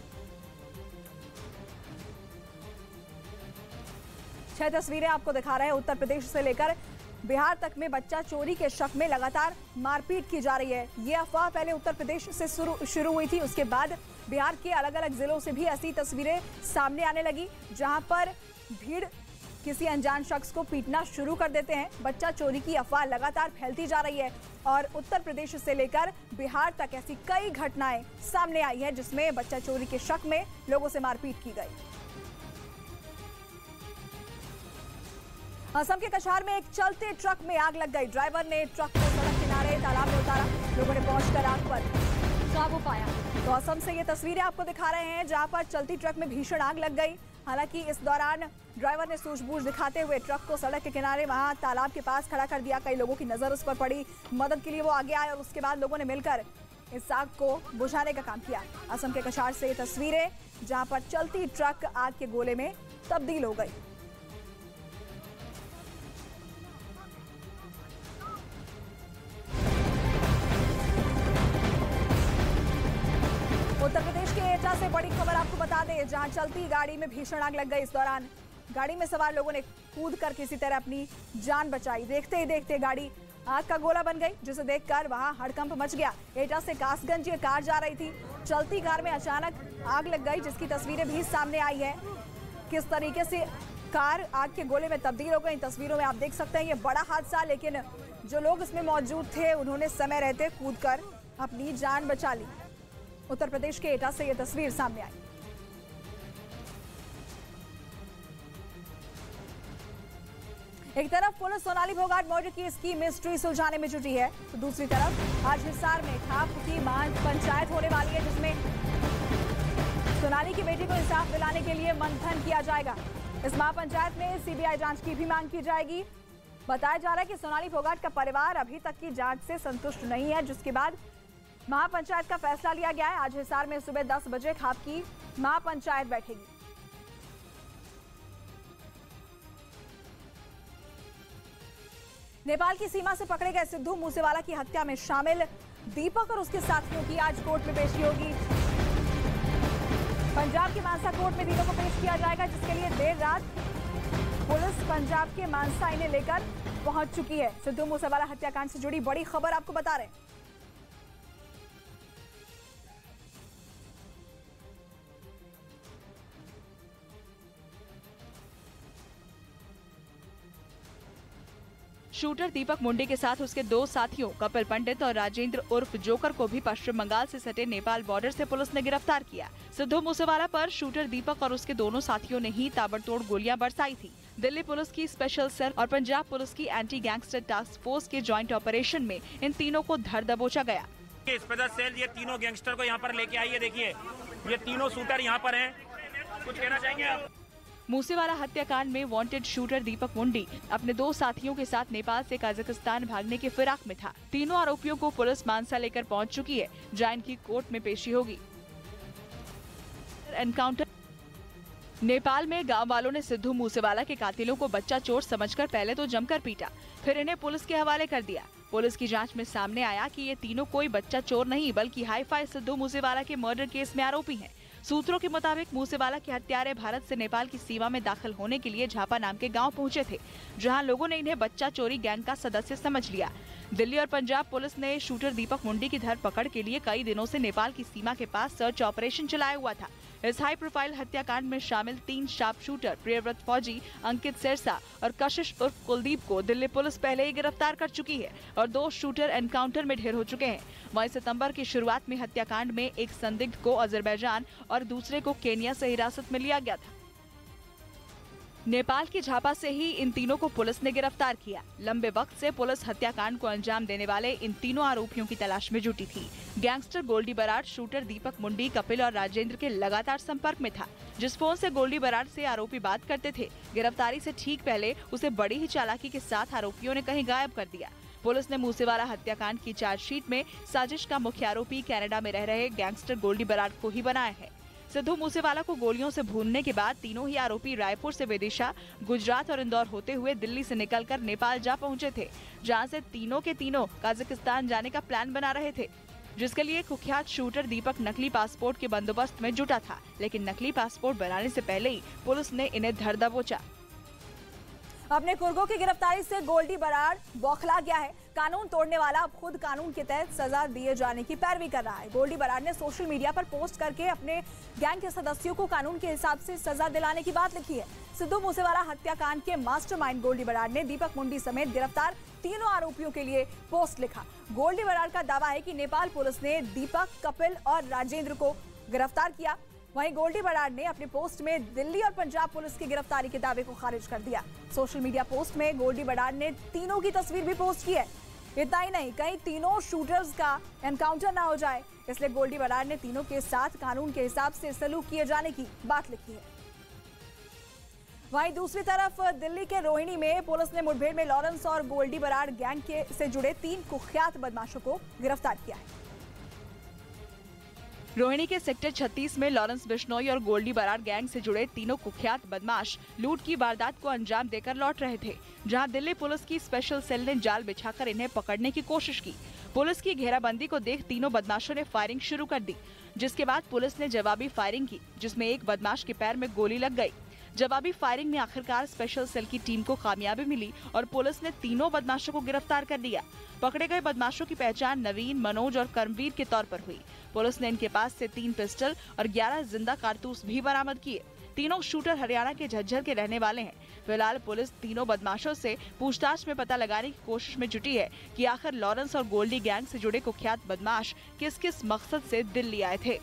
A: 6 तस्वीरें आपको दिखा रहे हैं। उत्तर प्रदेश से लेकर बिहार तक में बच्चा चोरी के शक में लगातार मारपीट की जा रही है। ये अफवाह पहले उत्तर प्रदेश से शुरू हुई थी, उसके बाद बिहार के अलग अलग जिलों से भी ऐसी तस्वीरें सामने आने लगी, जहां पर भीड़ किसी अनजान शख्स को पीटना शुरू कर देते हैं। बच्चा चोरी की अफवाह लगातार फैलती जा रही है और उत्तर प्रदेश से लेकर बिहार तक ऐसी कई घटनाएं सामने आई है, जिसमें बच्चा चोरी के शक में लोगों से मारपीट की गई। असम के कछार में एक चलते ट्रक में आग लग गई। ड्राइवर ने ट्रक को सड़क किनारे तालाब में उतारा। लोगों ने पहुंचकर आग पर काबू पाया। तो असम से ये तस्वीरें आपको दिखा रहे हैं, जहां पर चलती ट्रक में भीषण आग लग गई। हालांकि इस दौरान ड्राइवर ने सूझबूझ दिखाते हुए ट्रक को सड़क के किनारे वहां तालाब के पास खड़ा कर दिया। कई लोगों की नजर उस पर पड़ी। मदद के लिए वो आगे आए और उसके बाद लोगों ने मिलकर इस आग को बुझाने का काम किया। असम के कछार से ये तस्वीरें, जहां पर चलती ट्रक आग के गोले में तब्दील हो गई। उत्तर प्रदेश के एटा से बड़ी खबर आपको बता दें, जहां चलती गाड़ी में भीषण आग लग गई। इस दौरान गाड़ी में सवार लोगों ने कूदकर किसी तरह अपनी जान बचाई। देखते ही देखते गाड़ी आग का गोला बन गई, जिसे देखकर वहां हड़कंप मच गया। एटा से कासगंज ये कार जा रही थी, चलती कार में अचानक आग लग गई, जिसकी तस्वीरें भी सामने आई है। किस तरीके से कार आग के गोले में तब्दील हो गई, तस्वीरों में आप देख सकते हैं। ये बड़ा हादसा, लेकिन जो लोग इसमें मौजूद थे उन्होंने समय रहते कूदकर अपनी जान बचा ली। उत्तर प्रदेश के एटा से ये तस्वीर सामने आई। एक तरफ police Sonali Phogat murder case की मिस्ट्री सुलझाने में जुटी है, तो दूसरी तरफ आज हिसार में खाप की महापंचायत होने वाली है, जिसमें सोनाली की बेटी को इंसाफ दिलाने के लिए मंथन किया जाएगा। इस महापंचायत में सीबीआई जांच की भी मांग की जाएगी। बताया जा रहा है कि सोनाली फोगाट का परिवार अभी तक की जांच से संतुष्ट नहीं है, जिसके बाद महापंचायत का फैसला लिया गया है। आज हिसार में सुबह 10 बजे खाप की महापंचायत बैठेगी। नेपाल की सीमा से पकड़े गए सिद्धू मूसेवाला की हत्या में शामिल दीपक और उसके साथियों की आज कोर्ट में पेशी होगी। पंजाब की मानसा कोर्ट में तीनों को पेश किया जाएगा, जिसके लिए देर रात पुलिस पंजाब के मानसा इन्हें लेकर पहुंच चुकी है। सिद्धू मूसेवाला हत्याकांड से जुड़ी बड़ी खबर आपको बता रहे हैं।
C: शूटर दीपक मुंडे के साथ उसके दो साथियों कपिल पंडित और राजेंद्र उर्फ जोकर को भी पश्चिम बंगाल से सटे नेपाल बॉर्डर से पुलिस ने गिरफ्तार किया। सिद्धू मूसेवाला पर शूटर दीपक और उसके दोनों साथियों ने ही ताबड़तोड़ गोलियां बरसाई थी। दिल्ली पुलिस की स्पेशल सेल और पंजाब पुलिस की एंटी गैंगस्टर टास्क फोर्स के ज्वाइंट ऑपरेशन में इन तीनों को धर दबोचा गया।
K: स्पेशल सेल ये तीनों गैंगस्टर को यहाँ पर लेके आई है। देखिए ये तीनों शूटर यहाँ पर हैं। कुछ कहना चाहेंगे आप?
C: मूसेवाला हत्याकांड में वांटेड शूटर दीपक मुंडी अपने दो साथियों के साथ नेपाल से कजाकिस्तान भागने की फिराक में था। तीनों आरोपियों को पुलिस मानसा लेकर पहुंच चुकी है, जहां इनकी कोर्ट में पेशी होगी। एनकाउंटर नेपाल में गांव वालों ने सिद्धू मूसेवाला के कातिलों को बच्चा चोर समझकर पहले तो जमकर पीटा, फिर इन्हें पुलिस के हवाले कर दिया। पुलिस की जांच में सामने आया कि ये तीनों कोई बच्चा चोर नहीं, बल्कि हाई-फाई सिद्धू मूसेवाला के मर्डर केस में आरोपी हैं। सूत्रों के मुताबिक मूसेवाला के हत्यारे भारत से नेपाल की सीमा में दाखिल होने के लिए झापा नाम के गांव पहुंचे थे, जहां लोगों ने इन्हें बच्चा चोरी गैंग का सदस्य समझ लिया। दिल्ली और पंजाब पुलिस ने शूटर दीपक मुंडी की धरपकड़ के लिए कई दिनों से नेपाल की सीमा के पास सर्च ऑपरेशन चलाया हुआ था। इस हाई प्रोफाइल हत्याकांड में शामिल 3 शार्प शूटर प्रियव्रत फौजी, अंकित सिरसा और कशिश उर्फ कुलदीप को दिल्ली पुलिस पहले ही गिरफ्तार कर चुकी है और 2 शूटर एनकाउंटर में ढेर हो चुके हैं। वहीं सितंबर की शुरुआत में हत्याकांड में एक संदिग्ध को अजरबैजान और दूसरे को केन्या से हिरासत में लिया गया था। नेपाल की झापा से ही इन तीनों को पुलिस ने गिरफ्तार किया। लंबे वक्त से पुलिस हत्याकांड को अंजाम देने वाले इन तीनों आरोपियों की तलाश में जुटी थी। गैंगस्टर गोल्डी बराड़ शूटर दीपक मुंडी, कपिल और राजेंद्र के लगातार संपर्क में था। जिस फोन से गोल्डी बराड़ से आरोपी बात करते थे, गिरफ्तारी से ठीक पहले उसे बड़ी ही चालाकी के साथ आरोपियों ने कहीं गायब कर दिया। पुलिस ने मूसेवाला हत्याकांड की चार्जशीट में साजिश का मुख्य आरोपी कनाडा में रह रहे गैंगस्टर गोल्डी बराड़ को ही बनाया है। सिद्धू मूसेवाला को गोलियों से भूनने के बाद तीनों ही आरोपी रायपुर से विदिशा, गुजरात और इंदौर होते हुए दिल्ली से निकलकर नेपाल जा पहुंचे थे, जहां से तीनों के तीनों कजाकिस्तान जाने का प्लान बना रहे थे, जिसके लिए कुख्यात शूटर दीपक नकली पासपोर्ट के बंदोबस्त में जुटा था। लेकिन नकली पासपोर्ट बनाने से पहले ही पुलिस ने इन्हें धर दबोचा।
A: अपने कुर्गों की गिरफ्तारी से गोल्डी बराड़ बौखला गया है। कानून तोड़ने वाला अब खुद कानून के तहत सजा दिए जाने की पैरवी कर रहा है। गोल्डी बराड़ ने सोशल मीडिया पर पोस्ट करके अपने गैंग के सदस्यों को कानून के हिसाब से सजा दिलाने की बात लिखी है। सिद्धू मूसेवाला हत्याकांड के मास्टरमाइंड गोल्डी बराड़ ने दीपक मुंडी समेत गिरफ्तार तीनों आरोपियों के लिए पोस्ट लिखा। गोल्डी बराड़ का दावा है कि नेपाल पुलिस ने दीपक, कपिल और राजेंद्र को गिरफ्तार किया। वहीं गोल्डी बराड़ ने अपने पोस्ट में दिल्ली और पंजाब पुलिस की गिरफ्तारी के दावे को खारिज कर दिया। सोशल मीडिया पोस्ट में गोल्डी बराड़ ने तीनों की तस्वीर भी पोस्ट की है। इतना ही नहीं, कहीं तीनों शूटर्स का एनकाउंटर ना हो जाए, इसलिए गोल्डी बराड़ ने तीनों के साथ कानून के हिसाब से सलूक किए जाने की बात लिखी है। वहीं दूसरी तरफ दिल्ली के रोहिणी में पुलिस ने मुठभेड़ में लॉरेंस और गोल्डी बराड़ गैंग से जुड़े 3 कुख्यात बदमाशों को गिरफ्तार किया है।
C: रोहिणी के सेक्टर 36 में लॉरेंस बिश्नोई और गोल्डी बराड़ गैंग से जुड़े तीनों कुख्यात बदमाश लूट की वारदात को अंजाम देकर लौट रहे थे, जहां दिल्ली पुलिस की स्पेशल सेल ने जाल बिछाकर इन्हें पकड़ने की कोशिश की। पुलिस की घेराबंदी को देख तीनों बदमाशों ने फायरिंग शुरू कर दी, जिसके बाद पुलिस ने जवाबी फायरिंग की, जिसमें एक बदमाश के पैर में गोली लग गई। जवाबी फायरिंग में आखिरकार स्पेशल सेल की टीम को कामयाबी मिली और पुलिस ने तीनों बदमाशों को गिरफ्तार कर लिया। पकड़े गए बदमाशों की पहचान नवीन, मनोज और कर्मवीर के तौर पर हुई। पुलिस ने इनके पास से 3 पिस्टल और 11 जिंदा कारतूस भी बरामद किए। तीनों शूटर हरियाणा के झज्जर के रहने वाले हैं। फिलहाल पुलिस तीनों बदमाशों से पूछताछ में पता लगाने की कोशिश में जुटी है कि आखिर लॉरेंस और गोल्डी गैंग से जुड़े कुख्यात बदमाश किस किस मकसद से दिल्ली आए थे।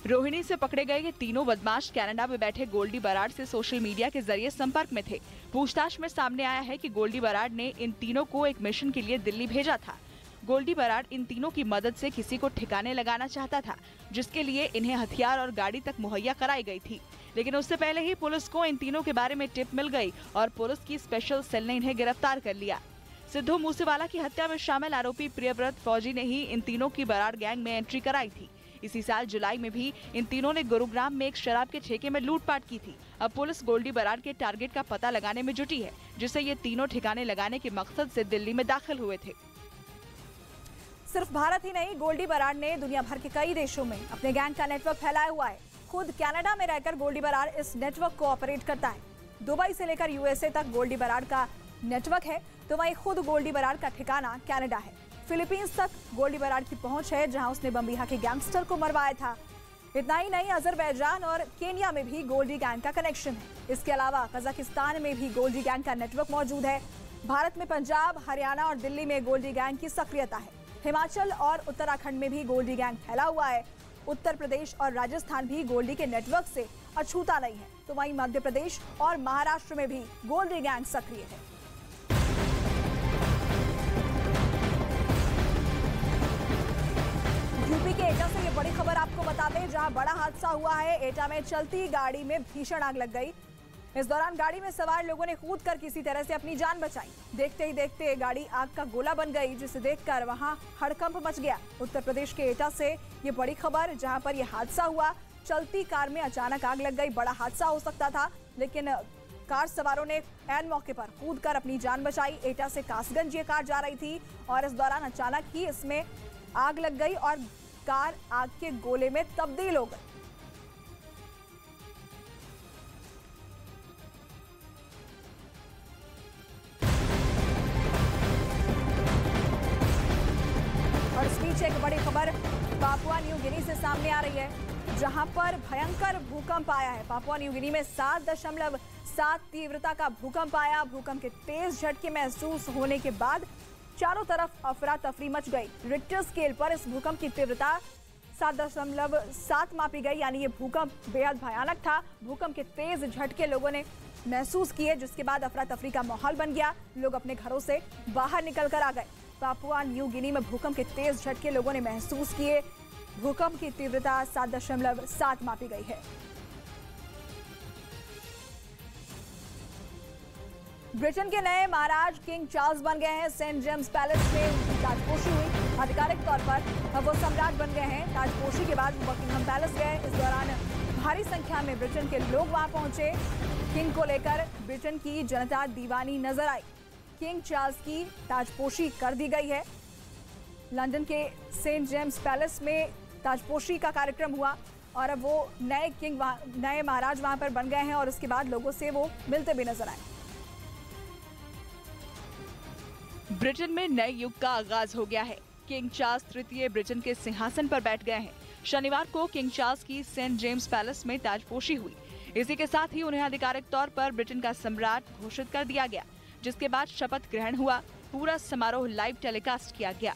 C: रोहिणी से पकड़े गए ये तीनों बदमाश कनाडा में बैठे गोल्डी बराड़ से सोशल मीडिया के जरिए संपर्क में थे। पूछताछ में सामने आया है कि गोल्डी बराड़ ने इन तीनों को एक मिशन के लिए दिल्ली भेजा था। गोल्डी बराड़ इन तीनों की मदद से किसी को ठिकाने लगाना चाहता था, जिसके लिए इन्हें हथियार और गाड़ी तक मुहैया कराई गई थी। लेकिन उससे पहले ही पुलिस को इन तीनों के बारे में टिप मिल गई और पुलिस की स्पेशल सेल ने इन्हें गिरफ्तार कर लिया। सिद्धू मूसेवाला की हत्या में शामिल आरोपी प्रियव्रत फौजी ने ही इन तीनों की बराड़ गैंग में एंट्री कराई थी। इसी साल जुलाई में भी इन तीनों ने गुरुग्राम में एक शराब के ठेके में लूटपाट की थी। अब पुलिस गोल्डी बराड़ के टारगेट का पता लगाने में जुटी है, जिसे ये तीनों ठिकाने लगाने के मकसद से दिल्ली में दाखिल हुए थे।
A: सिर्फ भारत ही नहीं, गोल्डी बराड़ ने दुनिया भर के कई देशों में अपने गैंग का नेटवर्क फैलाया हुआ है। खुद कनाडा में रहकर गोल्डी बराड़ इस नेटवर्क को ऑपरेट करता है। दुबई से लेकर यूएसए तक गोल्डी बराड़ का नेटवर्क है, तो वहीं खुद गोल्डी बराड़ का ठिकाना कनाडा है। फिलीपींस तक गोल्डी बराड़ की पहुंच है, जहां उसने बम्बिहा के गैंगस्टर को मरवाया था। इतना ही नहीं, अजरबैजान और केन्या में भी गोल्डी गैंग का कनेक्शन है। इसके अलावा कजाकिस्तान में भी गोल्डी गैंग का नेटवर्क मौजूद है। भारत में पंजाब, हरियाणा और दिल्ली में गोल्डी गैंग की सक्रियता है। हिमाचल और उत्तराखंड में भी गोल्डी गैंग फैला हुआ है। उत्तर प्रदेश और राजस्थान भी गोल्डी के नेटवर्क से अछूता नहीं है, तो वहीं मध्य प्रदेश और महाराष्ट्र में भी गोल्डी गैंग सक्रिय है। यूपी के एटा से ये बड़ी खबर आपको बता दें, जहां बड़ा हादसा हुआ है। एटा में चलती गाड़ी में भीषण आग लग गई। इस दौरान गाड़ी में सवार लोगों ने कूदकर किसी तरह से अपनी जान बचाई। देखते ही देखते गाड़ी आग का गोला बन गई, जिसे देखकर वहां हड़कंप मच गया। उत्तर प्रदेश के एटा से ये बड़ी खबर, जहां पर यह हादसा हुआ। चलती कार में अचानक आग लग गई। बड़ा हादसा हो सकता था, लेकिन कार सवारों ने ऐन मौके पर कूदकर अपनी जान बचाई। एटा से कासगंज ये कार जा रही थी और इस दौरान अचानक ही इसमें आग लग गई और कार आग के गोले में तब्दील हो गई। और इस बीच एक बड़ी खबर पापुआ न्यू गिनी से सामने आ रही है, जहां पर भयंकर भूकंप आया है। पापुआ न्यू गिनी में 7.7 तीव्रता का भूकंप आया। भूकंप के तेज झटके महसूस होने के बाद चारों तरफ अफरा तफरी मच गई। रिक्टर स्केल पर इस भूकंप की तीव्रता 7.7 मापी गई, यानी ये भूकंप बेहद भयानक था। भूकंप के तेज झटके लोगों ने महसूस किए, जिसके बाद अफरा तफरी का माहौल बन गया। लोग अपने घरों से बाहर निकल कर आ गए। पापुआ न्यू गिनी में भूकंप के तेज झटके लोगों ने महसूस किए। भूकंप की तीव्रता 7.7 मापी गई है। ब्रिटेन के नए महाराज किंग चार्ल्स बन गए हैं। सेंट जेम्स पैलेस में उनकी ताजपोशी हुई। आधिकारिक तौर पर वो सम्राट बन गए हैं। ताजपोशी के बाद बकिंघम पैलेस गए। इस दौरान भारी संख्या में ब्रिटेन के लोग वहां पहुंचे। किंग को लेकर ब्रिटेन की जनता दीवानी नजर आई। किंग चार्ल्स की ताजपोशी कर दी गई है। लंदन के सेंट जेम्स पैलेस में ताजपोशी का कार्यक्रम हुआ और अब वो नए महाराज वहां पर बन गए हैं और उसके बाद लोगों से वो मिलते भी नजर आए।
C: ब्रिटेन में नए युग का आगाज हो गया है। किंग चार्ल्स तृतीय ब्रिटेन के सिंहासन पर बैठ गए हैं। शनिवार को किंग चार्ल्स की सेंट जेम्स पैलेस में ताजपोशी हुई। इसी के साथ ही उन्हें आधिकारिक तौर पर ब्रिटेन का सम्राट घोषित कर दिया गया, जिसके बाद शपथ ग्रहण हुआ। पूरा समारोह लाइव टेलीकास्ट किया गया।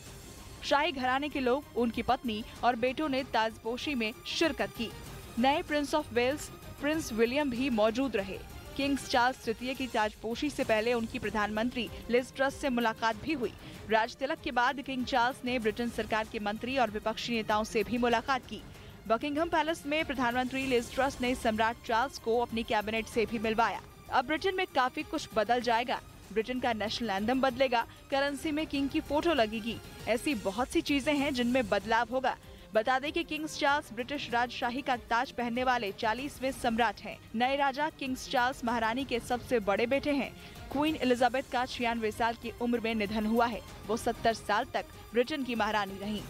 C: शाही घराने के लोग, उनकी पत्नी और बेटों ने ताजपोशी में शिरकत की। नए Prince of Wales Prince William भी मौजूद रहे। किंग चार्ल्स तृतीय की ताजपोशी से पहले उनकी प्रधानमंत्री लिज ट्रस से मुलाकात भी हुई। राज तिलक के बाद किंग चार्ल्स ने ब्रिटेन सरकार के मंत्री और विपक्षी नेताओं से भी मुलाकात की। बकिंघम पैलेस में प्रधानमंत्री लिज ट्रस ने सम्राट चार्ल्स को अपनी कैबिनेट से भी मिलवाया। अब ब्रिटेन में काफी कुछ बदल जाएगा। ब्रिटेन का नेशनल एंथम बदलेगा, करेंसी में किंग की फोटो लगेगी। ऐसी बहुत सी चीजें हैं जिनमें बदलाव होगा। बता दें कि किंग्स चार्ल्स ब्रिटिश राजशाही का ताज पहनने वाले 40वें सम्राट हैं। नए राजा किंग्स चार्ल्स महारानी के सबसे बड़े बेटे हैं। क्वीन एलिजाबेथ का 96 साल की उम्र में निधन हुआ है। वो 70 साल तक ब्रिटेन की महारानी रहीं।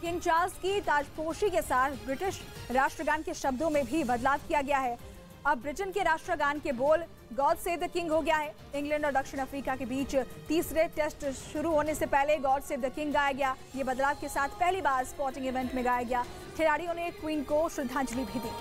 A: किंग चार्ल्स की ताजपोशी के साथ ब्रिटिश राष्ट्रगान के शब्दों में भी बदलाव किया गया है। अब ब्रिटेन के राष्ट्रगान के बोल गॉड सेव द किंग हो गया है। इंग्लैंड और दक्षिण अफ्रीका के बीच तीसरे टेस्ट शुरू होने से पहले गॉड सेव द किंग गाया गया। ये बदलाव के साथ पहली बार स्पोर्टिंग इवेंट में गाया गया। खिलाड़ियों ने क्वीन को श्रद्धांजलि भी दी।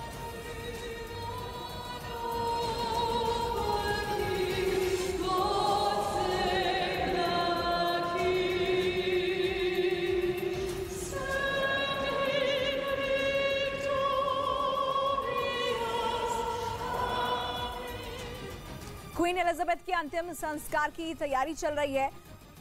A: क्वीन एलिजाबेथ के अंतिम संस्कार की तैयारी चल रही है।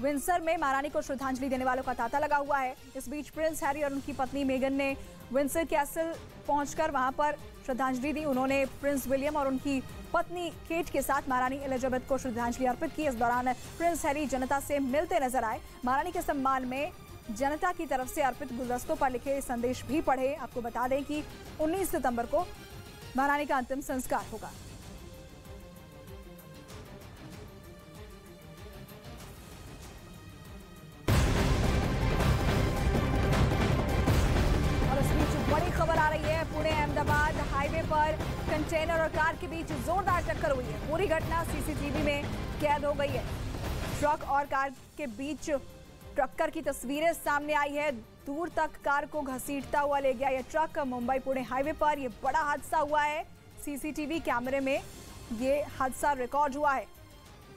A: विंडसर में महारानी को श्रद्धांजलि देने वालों का तांता लगा हुआ है। इस बीच प्रिंस हैरी और उनकी पत्नी मेगन ने विंडसर कैसल पहुंचकर वहां पर श्रद्धांजलि दी। उन्होंने प्रिंस विलियम और उनकी पत्नी केट के साथ महारानी एलिजाबेथ को श्रद्धांजलि अर्पित की। इस दौरान प्रिंस हैरी जनता से मिलते नजर आए। महारानी के सम्मान में जनता की तरफ से अर्पित गुलदस्तों पर लिखे संदेश भी पढ़े। आपको बता दें कि 19 सितंबर को महारानी का अंतिम संस्कार होगा। खबर आ रही है, पुणे अहमदाबाद हाईवे पर कंटेनर और कार के बीच जोरदार टक्कर हुई है। पूरी घटना सीसीटीवी में कैद हो गई है। ट्रक और कार के बीच टक्कर की तस्वीरें सामने आई है। दूर तक कार को घसीटता हुआ ले गया यह ट्रक। मुंबई पुणे हाईवे पर यह बड़ा हादसा हुआ है। सीसीटीवी कैमरे में ये हादसा रिकॉर्ड हुआ है।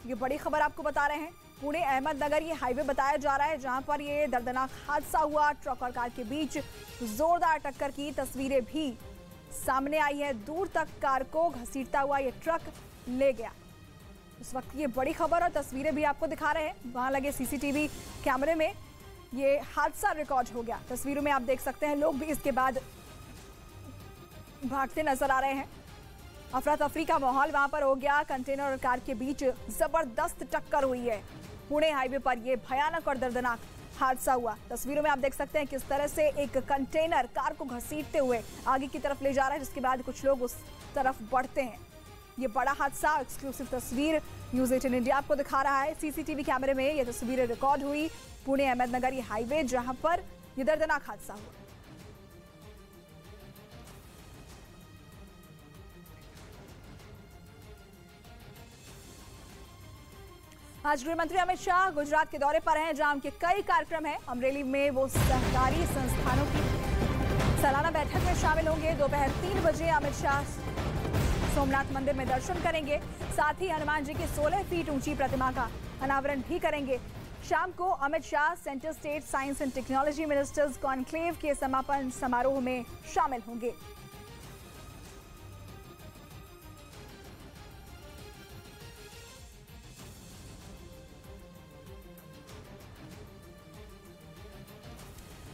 A: ये बड़ी खबर आपको बता रहे हैं। पुणे अहमदनगर ये हाईवे बताया जा रहा है जहां पर ये दर्दनाक हादसा हुआ। ट्रक और कार के बीच जोरदार टक्कर की तस्वीरें भी सामने आई है। दूर तक कार को घसीटता हुआ ये ट्रक ले गया। इस वक्त ये बड़ी खबर और तस्वीरें भी आपको दिखा रहे हैं। वहां लगे सीसीटीवी कैमरे में ये हादसा रिकॉर्ड हो गया। तस्वीरों में आप देख सकते हैं लोग भी इसके बाद भागते नजर आ रहे हैं। अफरा तफरी का माहौल वहां पर हो गया। कंटेनर और कार के बीच जबरदस्त टक्कर हुई है। पुणे हाईवे पर यह भयानक और दर्दनाक हादसा हुआ। तस्वीरों में आप देख सकते हैं किस तरह से एक कंटेनर कार को घसीटते हुए आगे की तरफ ले जा रहा है, जिसके बाद कुछ लोग उस तरफ बढ़ते हैं। ये बड़ा हादसा, एक्सक्लूसिव तस्वीर न्यूज़ 18 इंडिया आपको दिखा रहा है। सीसीटीवी कैमरे में ये तस्वीरें रिकॉर्ड हुई। पुणे अहमदनगर ये हाईवे जहां पर यह दर्दनाक हादसा हुआ। आज गृह मंत्री अमित शाह गुजरात के दौरे पर हैं, जहां उनके कई कार्यक्रम हैं। अमरेली में वो सहकारी संस्थानों की सालाना बैठक में शामिल होंगे। दोपहर 3 बजे अमित शाह सोमनाथ मंदिर में दर्शन करेंगे। साथ ही हनुमान जी की 16 फीट ऊंची प्रतिमा का अनावरण भी करेंगे। शाम को Amit Shah centre state science and technology ministers conclave के समापन समारोह में शामिल होंगे।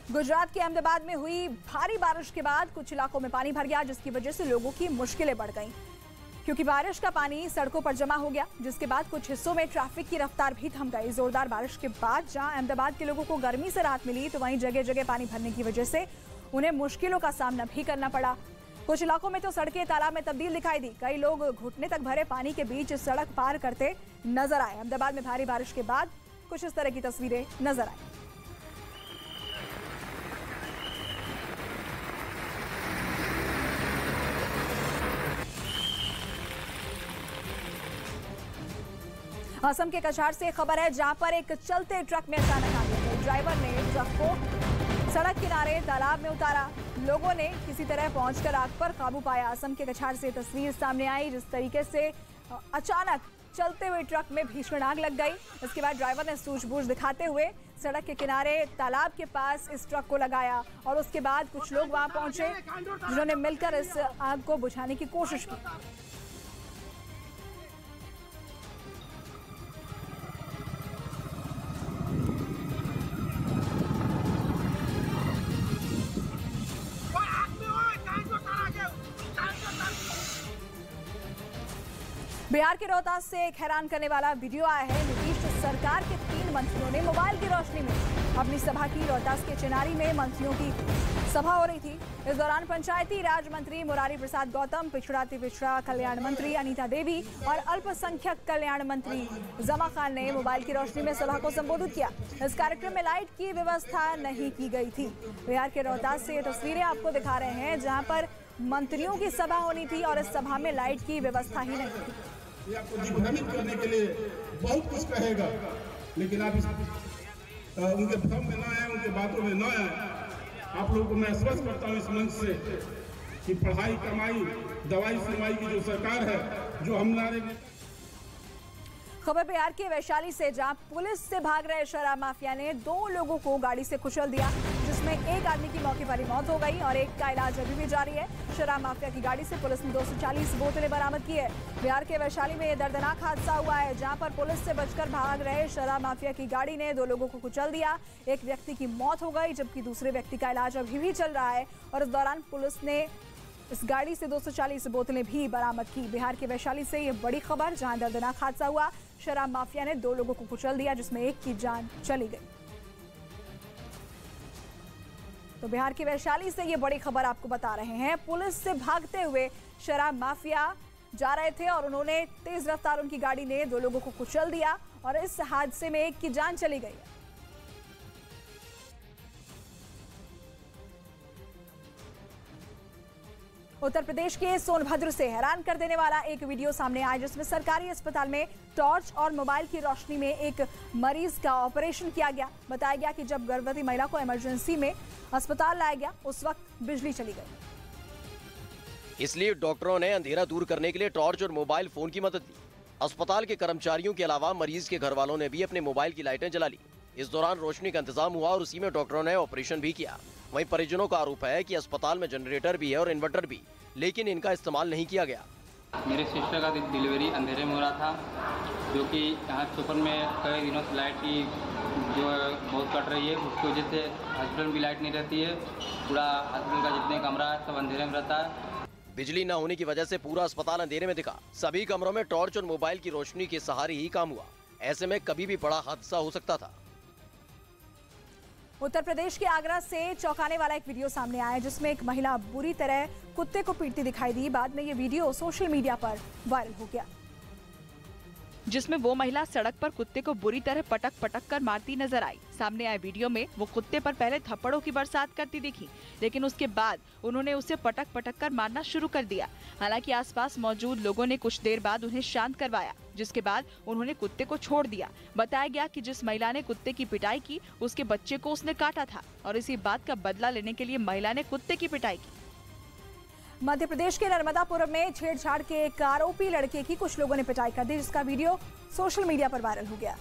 A: गुजरात के अहमदाबाद में हुई भारी बारिश के बाद कुछ इलाकों में पानी भर गया, जिसकी वजह से लोगों की मुश्किलें बढ़ गईं। क्योंकि बारिश का पानी सड़कों पर जमा हो गया, जिसके बाद कुछ हिस्सों में ट्रैफिक की रफ्तार भी थम गई। जोरदार बारिश के बाद जहां अहमदाबाद के लोगों को गर्मी से राहत मिली, तो वहीं जगह जगह पानी भरने की वजह से उन्हें मुश्किलों का सामना भी करना पड़ा। कुछ इलाकों में तो सड़कें तालाब में तब्दील दिखाई दी। कई लोग घुटने तक भरे पानी के बीच सड़क पार करते नजर आए। अहमदाबाद में भारी बारिश के बाद कुछ इस तरह की तस्वीरें नजर आई। असम के कछार से खबर है, जहां पर एक चलते ट्रक में अचानक आग लग गई। ड्राइवर ने ट्रक को सड़क किनारे तालाब में उतारा। लोगों ने किसी तरह पहुंचकर आग पर काबू पाया। असम के कछार से तस्वीर सामने आई, जिस तरीके से अचानक चलते हुए ट्रक में भीषण आग लग गई। इसके बाद ड्राइवर ने सूझबूझ दिखाते हुए सड़क के किनारे तालाब के पास इस ट्रक को लगाया और उसके बाद कुछ लोग वहां पहुंचे, जिन्होंने मिलकर इस आग को बुझाने की कोशिश की। बिहार के रोहतास से एक हैरान करने वाला वीडियो आया है। नीतीश सरकार के 3 मंत्रियों ने मोबाइल की रोशनी में अपनी सभा की। रोहतास के चिनारी में मंत्रियों की सभा हो रही थी। इस दौरान पंचायती राज मंत्री मुरारी प्रसाद गौतम, पिछड़ा पिछड़ा कल्याण मंत्री अनीता देवी और अल्पसंख्यक कल्याण मंत्री जमा खान ने मोबाइल की रोशनी में सभा को संबोधित किया। इस कार्यक्रम में लाइट की व्यवस्था नहीं की गई थी। बिहार के रोहतास से तस्वीरें आपको दिखा रहे हैं, जहां पर मंत्रियों की सभा होनी थी और इस सभा में लाइट की व्यवस्था ही नहीं थी।
L: आपको दिग्भ्रमित करने के लिए बहुत कुछ कहेगा, लेकिन आप उनके भ्रम में न आए, उनके बातों में न आए। आप लोगों को मैं आश्वस्त करता हूँ इस मंच से कि पढ़ाई, कमाई, दवाई, सुनवाई की जो सरकार है, जो हम ला रहे।
A: खबर बिहार के वैशाली से, जहां पुलिस से भाग रहे शराब माफिया ने 2 लोगों को गाड़ी से कुचल दिया, जिसमें एक आदमी की मौके पर ही मौत हो गई और एक का इलाज अभी भी जारी है। शराब माफिया की गाड़ी से पुलिस ने 240 बोतलें बरामद की है। बिहार के वैशाली में यह दर्दनाक हादसा हुआ है, जहां पर पुलिस से बचकर भाग रहे शराब माफिया की गाड़ी ने 2 लोगों को कुचल दिया। एक व्यक्ति की मौत हो गई, जबकि दूसरे व्यक्ति का इलाज अभी भी चल रहा है और इस दौरान पुलिस ने इस गाड़ी से 240 बोतलें भी बरामद की। बिहार के वैशाली से ये बड़ी खबर, जहां दर्दनाक हादसा हुआ। शराब माफिया ने 2 लोगों को कुचल दिया, जिसमें एक की जान चली गई। तो बिहार के वैशाली से ये बड़ी खबर आपको बता रहे हैं। पुलिस से भागते हुए शराब माफिया जा रहे थे और उन्होंने तेज रफ्तार उनकी गाड़ी ने 2 लोगों को कुचल दिया और इस हादसे में एक की जान चली गई है। उत्तर प्रदेश के सोनभद्र से हैरान कर देने वाला एक वीडियो सामने आया, जिसमें सरकारी अस्पताल में टॉर्च और मोबाइल की रोशनी में एक मरीज का ऑपरेशन किया गया। बताया गया कि जब गर्भवती महिला को इमरजेंसी में अस्पताल लाया गया, उस वक्त बिजली चली गई।
B: इसलिए डॉक्टरों ने अंधेरा दूर करने के लिए टॉर्च और मोबाइल फोन की मदद ली। अस्पताल के कर्मचारियों के अलावा मरीज के घर वालों ने भी अपने मोबाइल की लाइटें जला ली। इस दौरान रोशनी का इंतजाम हुआ और उसी में डॉक्टरों ने ऑपरेशन भी किया। वहीं परिजनों का आरोप है कि अस्पताल में जनरेटर भी है और इन्वर्टर भी, लेकिन इनका इस्तेमाल नहीं किया गया।
M: मेरे सिस्टर का डिलीवरी अंधेरे में हो रहा था, जो कि यहाँ चोपन में कई दिनों से लाइट की जो बहुत कट रही है, उसकी वजह से हॉस्पिटल में भी लाइट नहीं रहती है। पूरा हॉस्पिटल का जितने कमरा है सब अंधेरे में रहता है।
B: बिजली न होने की वजह से पूरा अस्पताल अंधेरे में दिखा। सभी कमरों में टॉर्च और मोबाइल की रोशनी के सहारे ही काम हुआ। ऐसे में कभी भी बड़ा हादसा हो सकता था।
A: उत्तर प्रदेश के आगरा से चौंकाने वाला एक वीडियो सामने आया, जिसमें एक महिला बुरी तरह कुत्ते को पीटती दिखाई दी। बाद में ये वीडियो सोशल मीडिया पर वायरल हो गया,
C: जिसमें वो महिला सड़क पर कुत्ते को बुरी तरह पटक पटक कर मारती नजर आई। सामने आए वीडियो में वो कुत्ते पर पहले थप्पड़ों की बरसात करती दिखी, लेकिन उसके बाद उन्होंने उसे पटक पटक कर मारना शुरू कर दिया। हालांकि आसपास मौजूद लोगों ने कुछ देर बाद उन्हें शांत करवाया, जिसके बाद उन्होंने कुत्ते को छोड़ दिया। बताया गया कि जिस महिला ने कुत्ते की पिटाई की, उसके बच्चे को उसने काटा था और इसी बात का बदला लेने के लिए महिला ने कुत्ते की पिटाई की।
A: मध्य प्रदेश के नर्मदापुरम में छेड़छाड़ के एक आरोपी लड़के की कुछ लोगों ने पिटाई कर दी, जिसका वीडियो सोशल मीडिया पर वायरल हो गया,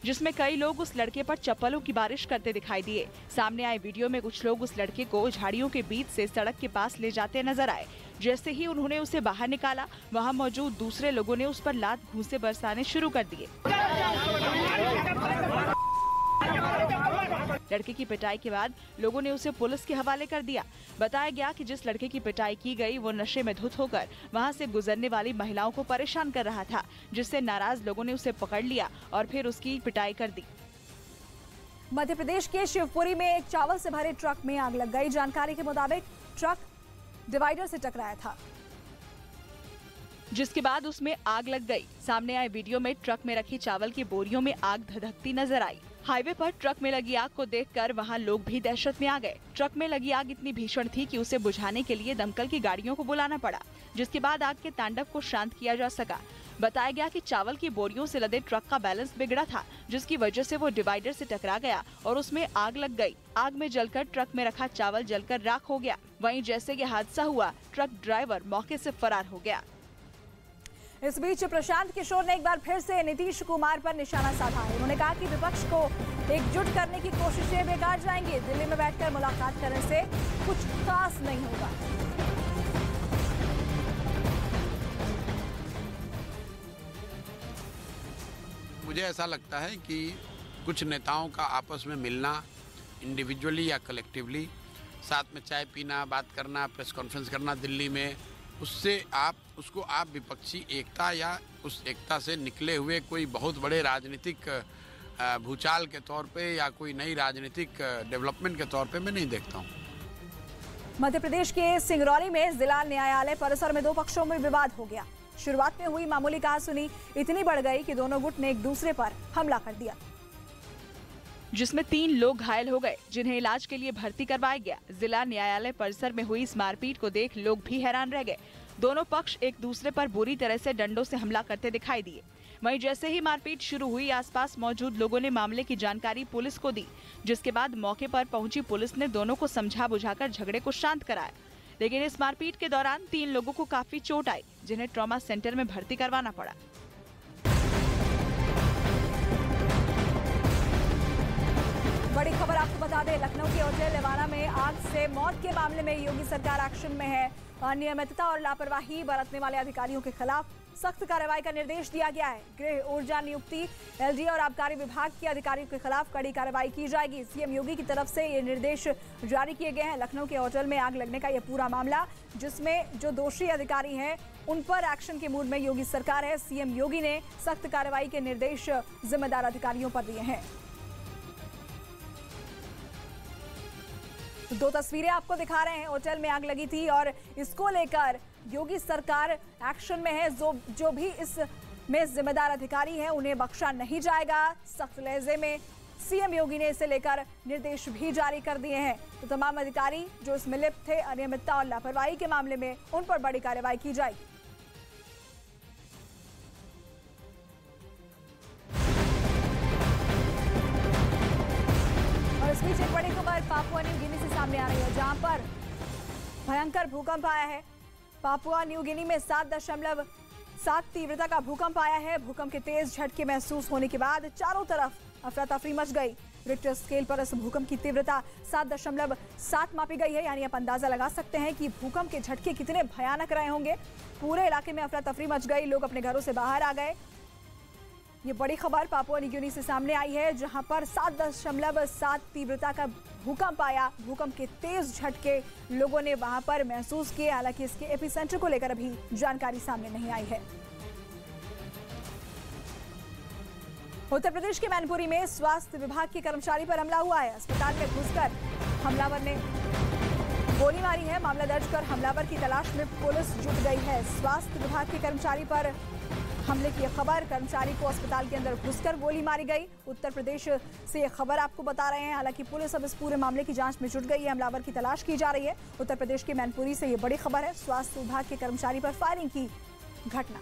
C: जिसमें कई लोग उस लड़के पर चप्पलों की बारिश करते दिखाई दिए। सामने आए वीडियो में कुछ लोग उस लड़के को झाड़ियों के बीच से सड़क के पास ले जाते नजर आए। जैसे ही उन्होंने उसे बाहर निकाला, वहां मौजूद दूसरे लोगों ने उस पर लात घूंसे बरसाने शुरू कर दिए। लड़के की पिटाई के बाद लोगों ने उसे पुलिस के हवाले कर दिया। बताया गया कि जिस लड़के की पिटाई की गई, वो नशे में धुत होकर वहां से गुजरने वाली महिलाओं को परेशान कर रहा था, जिससे नाराज लोगों ने उसे पकड़ लिया और फिर उसकी पिटाई कर दी।
A: मध्य प्रदेश के शिवपुरी में एक चावल से भरे ट्रक में आग लग गई। जानकारी के मुताबिक ट्रक डिवाइडर से टकराया था,
C: जिसके बाद उसमें आग लग गई। सामने आए वीडियो में ट्रक में रखी चावल की बोरियों में आग धधकती नजर आई। हाईवे पर ट्रक में लगी आग को देखकर वहां लोग भी दहशत में आ गए। ट्रक में लगी आग इतनी भीषण थी कि उसे बुझाने के लिए दमकल की गाड़ियों को बुलाना पड़ा, जिसके बाद आग के तांडव को शांत किया जा सका। बताया गया कि चावल की बोरियों से लदे ट्रक का बैलेंस बिगड़ा था, जिसकी वजह से वो डिवाइडर से टकरा गया और उसमें आग लग गई। आग में जलकर ट्रक में रखा चावल जलकर राख हो गया। वहीं जैसे ये हादसा हुआ, ट्रक ड्राइवर मौके से फरार हो गया।
A: इस बीच प्रशांत किशोर ने एक बार फिर से नीतीश कुमार पर निशाना साधा है। उन्होंने कहा कि विपक्ष को एकजुट करने की कोशिशें बेकार जाएंगी। दिल्ली में बैठकर मुलाकात करने से कुछ खास नहीं होगा।
N: मुझे ऐसा लगता है कि कुछ नेताओं का आपस में मिलना, इंडिविजुअली या कलेक्टिवली, साथ में चाय पीना, बात करना, प्रेस कॉन्फ्रेंस करना दिल्ली में, उसको आप विपक्षी एकता या उस एकता से निकले हुए कोई बहुत बड़े राजनीतिक भूचाल के तौर पे या कोई नई राजनीतिक डेवलपमेंट के तौर पे मैं नहीं देखता हूँ।
A: मध्य प्रदेश के सिंगरौली में जिला न्यायालय परिसर में दो पक्षों में विवाद हो गया। शुरुआत में हुई मामूली कहासुनी इतनी बढ़ गई कि दोनों गुट ने एक दूसरे पर हमला कर दिया,
C: जिसमें 3 लोग घायल हो गए, जिन्हें इलाज के लिए भर्ती करवाया गया। जिला न्यायालय परिसर में हुई इस मारपीट को देख लोग भी हैरान रह गए। दोनों पक्ष एक दूसरे पर बुरी तरह से डंडों से हमला करते दिखाई दिए। वहीं जैसे ही मारपीट शुरू हुई, आसपास मौजूद लोगों ने मामले की जानकारी पुलिस को दी, जिसके बाद मौके पर पहुंची पुलिस ने दोनों को समझा बुझाकर झगड़े को शांत कराया। लेकिन इस मारपीट के दौरान 3 लोगों को काफी चोट आई, जिन्हें ट्रॉमा सेंटर में भर्ती करवाना पड़ा।
A: बड़ी खबर आपको बता दें, लखनऊ के होटल लेवाना में आग से मौत के मामले में योगी सरकार एक्शन में है। अनियमितता और लापरवाही बरतने वाले अधिकारियों के खिलाफ सख्त कार्रवाई का निर्देश दिया गया है। गृह, ऊर्जा, नियुक्ति, एलडी और आबकारी विभाग के अधिकारियों के खिलाफ कड़ी कार्रवाई की जाएगी। सीएम योगी की तरफ से ये निर्देश जारी किए गए हैं। लखनऊ के होटल में आग लगने का यह पूरा मामला, जिसमें जो दोषी अधिकारी हैं उन पर एक्शन के मूड में योगी सरकार है। सीएम योगी ने सख्त कार्रवाई के निर्देश जिम्मेदार अधिकारियों पर दिए हैं। दो तस्वीरें आपको दिखा रहे हैं, होटल में आग लगी थी और इसको लेकर योगी सरकार एक्शन में है। जो भी इसमें जिम्मेदार अधिकारी हैं उन्हें बख्शा नहीं जाएगा। सख्त लहजे में सीएम योगी ने इसे लेकर निर्देश भी जारी कर दिए हैं। तो तमाम अधिकारी जो इसमें लिप्त थे अनियमितता और लापरवाही के मामले में, उन पर बड़ी कार्रवाई की जाएगी। और इस बीच एक बड़ी खबर पापुआ न्यू गिनी से सामने आ रही है, जहां पर भयंकर भूकंप आया है। पापुआ न्यू गिनी में 7.7 तीव्रता का भूकंप आया है। भूकंप के तेज झटके महसूस होने के बाद चारों तरफ अफरा तफरी मच गई। रिक्टर स्केल पर इस भूकंप की तीव्रता 7.7 मापी गई है। यानी आप अंदाजा लगा सकते हैं कि भूकंप के झटके कितने भयानक रहे होंगे। पूरे इलाके में अफरा तफरी मच गई, लोग अपने घरों से बाहर आ गए। ये बड़ी खबर पापुआ न्यू गिनी से सामने आई है, जहां पर 7.7 तीव्रता का भूकंप आया। भूकंप के तेज झटके लोगों ने वहां पर महसूस किए। हालांकि इसके एपिसेंटर को लेकर अभी जानकारी सामने नहीं आई है। उत्तर प्रदेश के मैनपुरी में स्वास्थ्य विभाग के कर्मचारी पर हमला हुआ है। अस्पताल में घुसकर हमलावर ने गोली मारी है। मामला दर्ज कर हमलावर की तलाश में पुलिस जुट गई है। स्वास्थ्य विभाग के कर्मचारी पर हमले की खबर, कर्मचारी को अस्पताल के अंदर घुसकर गोली मारी गई। उत्तर प्रदेश से ये खबर आपको बता रहे हैं। हालांकि पुलिस अब इस पूरे मामले की जांच में जुट गई है। हमलावर की तलाश की जा रही है। उत्तर प्रदेश के मैनपुरी से ये बड़ी खबर है, स्वास्थ्य विभाग के कर्मचारी पर फायरिंग की घटना।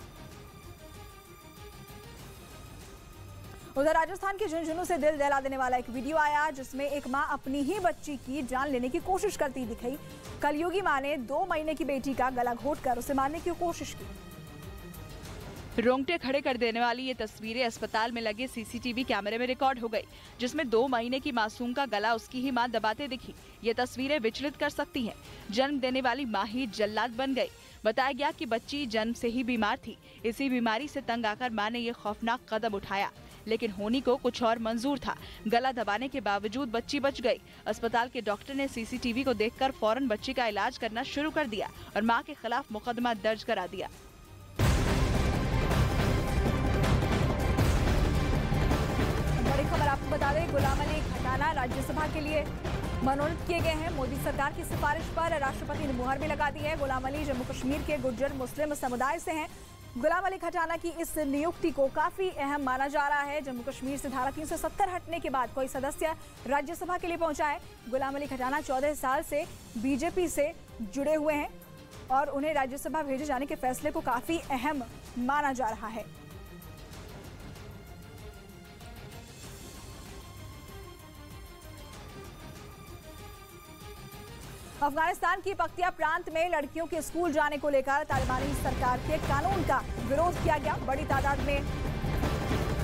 A: उधर राजस्थान के झुंझुनू से दिल दहला देने वाला एक वीडियो आया, जिसमें एक मां अपनी ही बच्ची की जान लेने की कोशिश करती दिखी। कलयुगी मां ने 2 महीने की बेटी का गला घोंटकर उसे मारने की कोशिश की।
C: रोंगटे खड़े कर देने वाली ये तस्वीरें अस्पताल में लगे सीसीटीवी कैमरे में रिकॉर्ड हो गई, जिसमें 2 महीने की मासूम का गला उसकी ही मां दबाते दिखी। ये तस्वीरें विचलित कर सकती हैं। जन्म देने वाली मां ही जल्लाद बन गई। बताया गया कि बच्ची जन्म से ही बीमार थी। इसी बीमारी से तंग आकर मां ने ये खौफनाक कदम उठाया, लेकिन होनी को कुछ और मंजूर था। गला दबाने के बावजूद बच्ची बच गई। अस्पताल के डॉक्टर ने सीसीटीवी को देखकर फौरन बच्ची का इलाज करना शुरू कर दिया और मां के खिलाफ मुकदमा दर्ज करा दिया।
A: खबर आपको बता दें, गुलाम अली खटाना राज्यसभा के लिए मनोनीत किए गए हैं। मोदी सरकार की सिफारिश पर राष्ट्रपति ने मुहर भी लगा दी है। गुलाम अली जम्मू कश्मीर के गुर्जर मुस्लिम समुदाय से हैं। गुलाम अली खटाना की इस नियुक्ति को काफी अहम माना जा रहा है। जम्मू कश्मीर से धारा 370 हटने के बाद कोई सदस्य राज्यसभा के लिए पहुंचा है। गुलाम अली खटाना 14 साल से बीजेपी से जुड़े हुए हैं और उन्हें राज्यसभा भेजे जाने के फैसले को काफी अहम माना जा रहा है। अफगानिस्तान की पख्तिया प्रांत में लड़कियों के स्कूल जाने को लेकर तालिबानी सरकार के कानून का विरोध किया गया। बड़ी तादाद में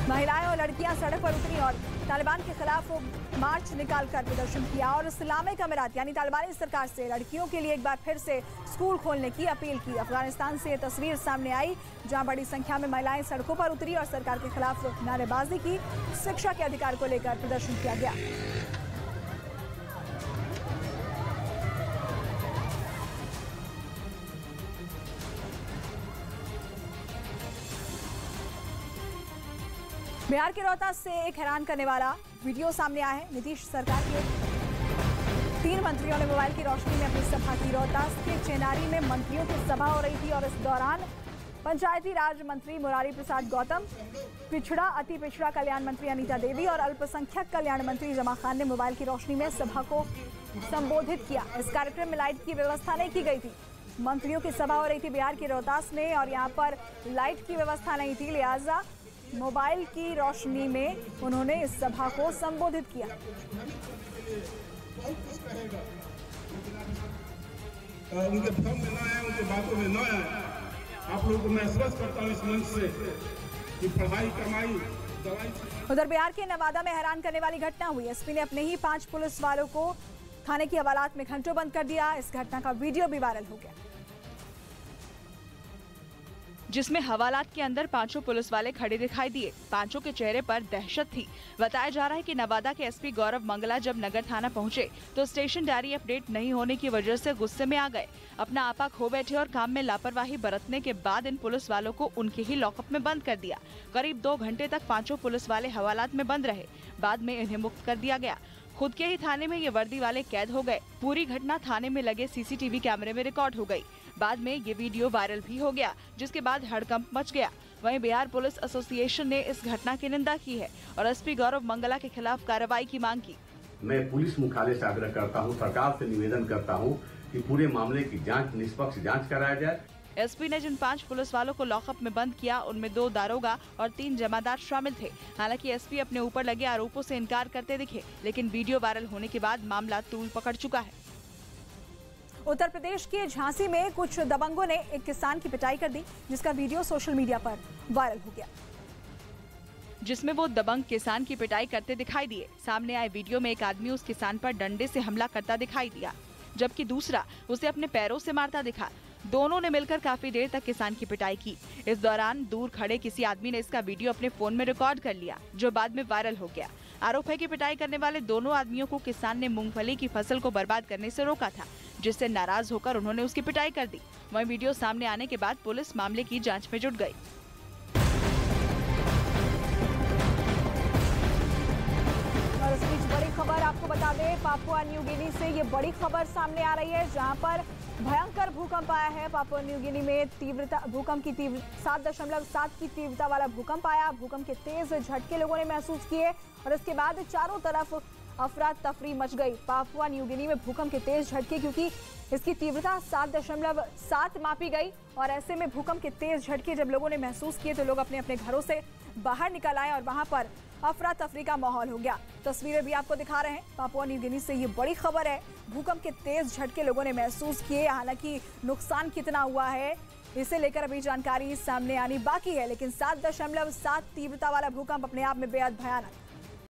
A: महिलाएं और लड़कियां सड़क पर उतरी और तालिबान के खिलाफ मार्च निकालकर प्रदर्शन किया और इस्लामिक अमीरात यानी तालिबानी सरकार से लड़कियों के लिए एक बार फिर से स्कूल खोलने की अपील की। अफगानिस्तान से ये तस्वीर सामने आई, जहां बड़ी संख्या में महिलाएं सड़कों पर उतरी और सरकार के खिलाफ नारेबाजी की। शिक्षा के अधिकार को लेकर प्रदर्शन किया गया। बिहार के रोहतास से एक हैरान करने वाला वीडियो सामने आया है। नीतीश सरकार के 3 मंत्रियों ने मोबाइल की रोशनी में अपनी सभा की। रोहतास के चेनारी में मंत्रियों की सभा हो रही थी और इस दौरान पंचायती राज मंत्री मुरारी प्रसाद गौतम, पिछड़ा अति पिछड़ा कल्याण मंत्री अनीता देवी और अल्पसंख्यक कल्याण मंत्री जमा खान ने मोबाइल की रोशनी में सभा को संबोधित किया। इस कार्यक्रम में लाइट की व्यवस्था नहीं की गई थी। मंत्रियों की सभा हो रही थी बिहार के रोहतास में और यहाँ पर लाइट की व्यवस्था नहीं थी, लिहाजा मोबाइल की रोशनी में उन्होंने इस सभा को संबोधित किया।
L: उनके भ्रम में न आए, उनके बातों में न आए। आप लोगों को मैं आश्वस्त करता हूँ इस मंच से कि पढ़ाई, कमाई, दवाई।
A: उधर बिहार के नवादा में हैरान करने वाली घटना हुई। एसपी ने अपने ही 5 पुलिस वालों को थाने की हवालात में घंटों बंद कर दिया। इस घटना का वीडियो भी वायरल हो गया,
C: जिसमें हवालात के अंदर 5 पुलिस वाले खड़े दिखाई दिए। 5 के चेहरे पर दहशत थी। बताया जा रहा है कि नवादा के एसपी गौरव मंगला जब नगर थाना पहुंचे तो स्टेशन डायरी अपडेट नहीं होने की वजह से गुस्से में आ गए। अपना आपा खो बैठे और काम में लापरवाही बरतने के बाद इन पुलिस वालों को उनके ही लॉकअप में बंद कर दिया। करीब 2 घंटे तक 5 पुलिस वाले हवालात में बंद रहे। बाद में इन्हें मुक्त कर दिया गया। खुद के ही थाने में ये वर्दी वाले कैद हो गए। पूरी घटना थाने में लगे सीसीटीवी कैमरे में रिकॉर्ड हो गई। बाद में ये वीडियो वायरल भी हो गया, जिसके बाद हड़कंप मच गया। वहीं बिहार पुलिस एसोसिएशन ने इस घटना की निंदा की है और एसपी गौरव मंगला के खिलाफ कार्रवाई की मांग की।
O: मैं पुलिस मुख्यालय से आग्रह करता हूं, सरकार से निवेदन करता हूं कि पूरे मामले की जांच, निष्पक्ष जांच कराया जाए।
C: एसपी ने जिन 5 पुलिस वालों को लॉकअप में बंद किया उनमें 2 दारोगा और 3 जमादार शामिल थे। हालांकि एसपी अपने ऊपर लगे आरोपों से इनकार करते दिखे, लेकिन वीडियो वायरल होने के बाद मामला तूल पकड़ चुका है।
A: उत्तर प्रदेश के झांसी में कुछ दबंगों ने एक किसान की पिटाई कर दी, जिसका वीडियो सोशल मीडिया पर वायरल हो गया,
C: जिसमें वो दबंग किसान की पिटाई करते दिखाई दिए। सामने आए वीडियो में एक आदमी उस किसान पर डंडे से हमला करता दिखाई दिया, जबकि दूसरा उसे अपने पैरों से मारता दिखा। दोनों ने मिलकर काफी देर तक किसान की पिटाई की। इस दौरान दूर खड़े किसी आदमी ने इसका वीडियो अपने फोन में रिकॉर्ड कर लिया, जो बाद में वायरल हो गया। आरोप है कि पिटाई करने वाले दोनों आदमियों को किसान ने मूंगफली की फसल को बर्बाद करने से रोका था, जिससे नाराज होकर उन्होंने उसकी पिटाई कर दी। वहीं वीडियो सामने आने के बाद पुलिस मामले की जांच में जुट गई।
A: और इस बीच बड़ी खबर आपको बता दें, पापुआ न्यू गिनी से ये बड़ी खबर सामने आ रही है, जहां पर भयंकर भूकंप आया है। पापुआ न्यू गिनी में भूकंप की 7.7 की तीव्रता वाला भूकंप आया। भूकंप के तेज झटके लोगों ने महसूस किए और इसके बाद चारों तरफ अफरा तफरी मच गई। पापुआ न्यू गिनी में भूकंप के तेज झटके, क्योंकि इसकी तीव्रता 7.7 मापी गई और ऐसे में भूकंप के तेज झटके जब लोगों ने महसूस किए तो लोग अपने अपने घरों से बाहर निकल आए और वहां पर अफरा तफरी का माहौल हो गया। तस्वीरें भी आपको दिखा रहे हैं। पापुआ न्यू गिनी से ये बड़ी खबर है। भूकंप के तेज झटके लोगों ने महसूस किए। हालांकि नुकसान कितना हुआ है इसे लेकर अभी जानकारी सामने आनी बाकी है, लेकिन 7.7 तीव्रता वाला भूकंप अपने आप में बेहद भयानक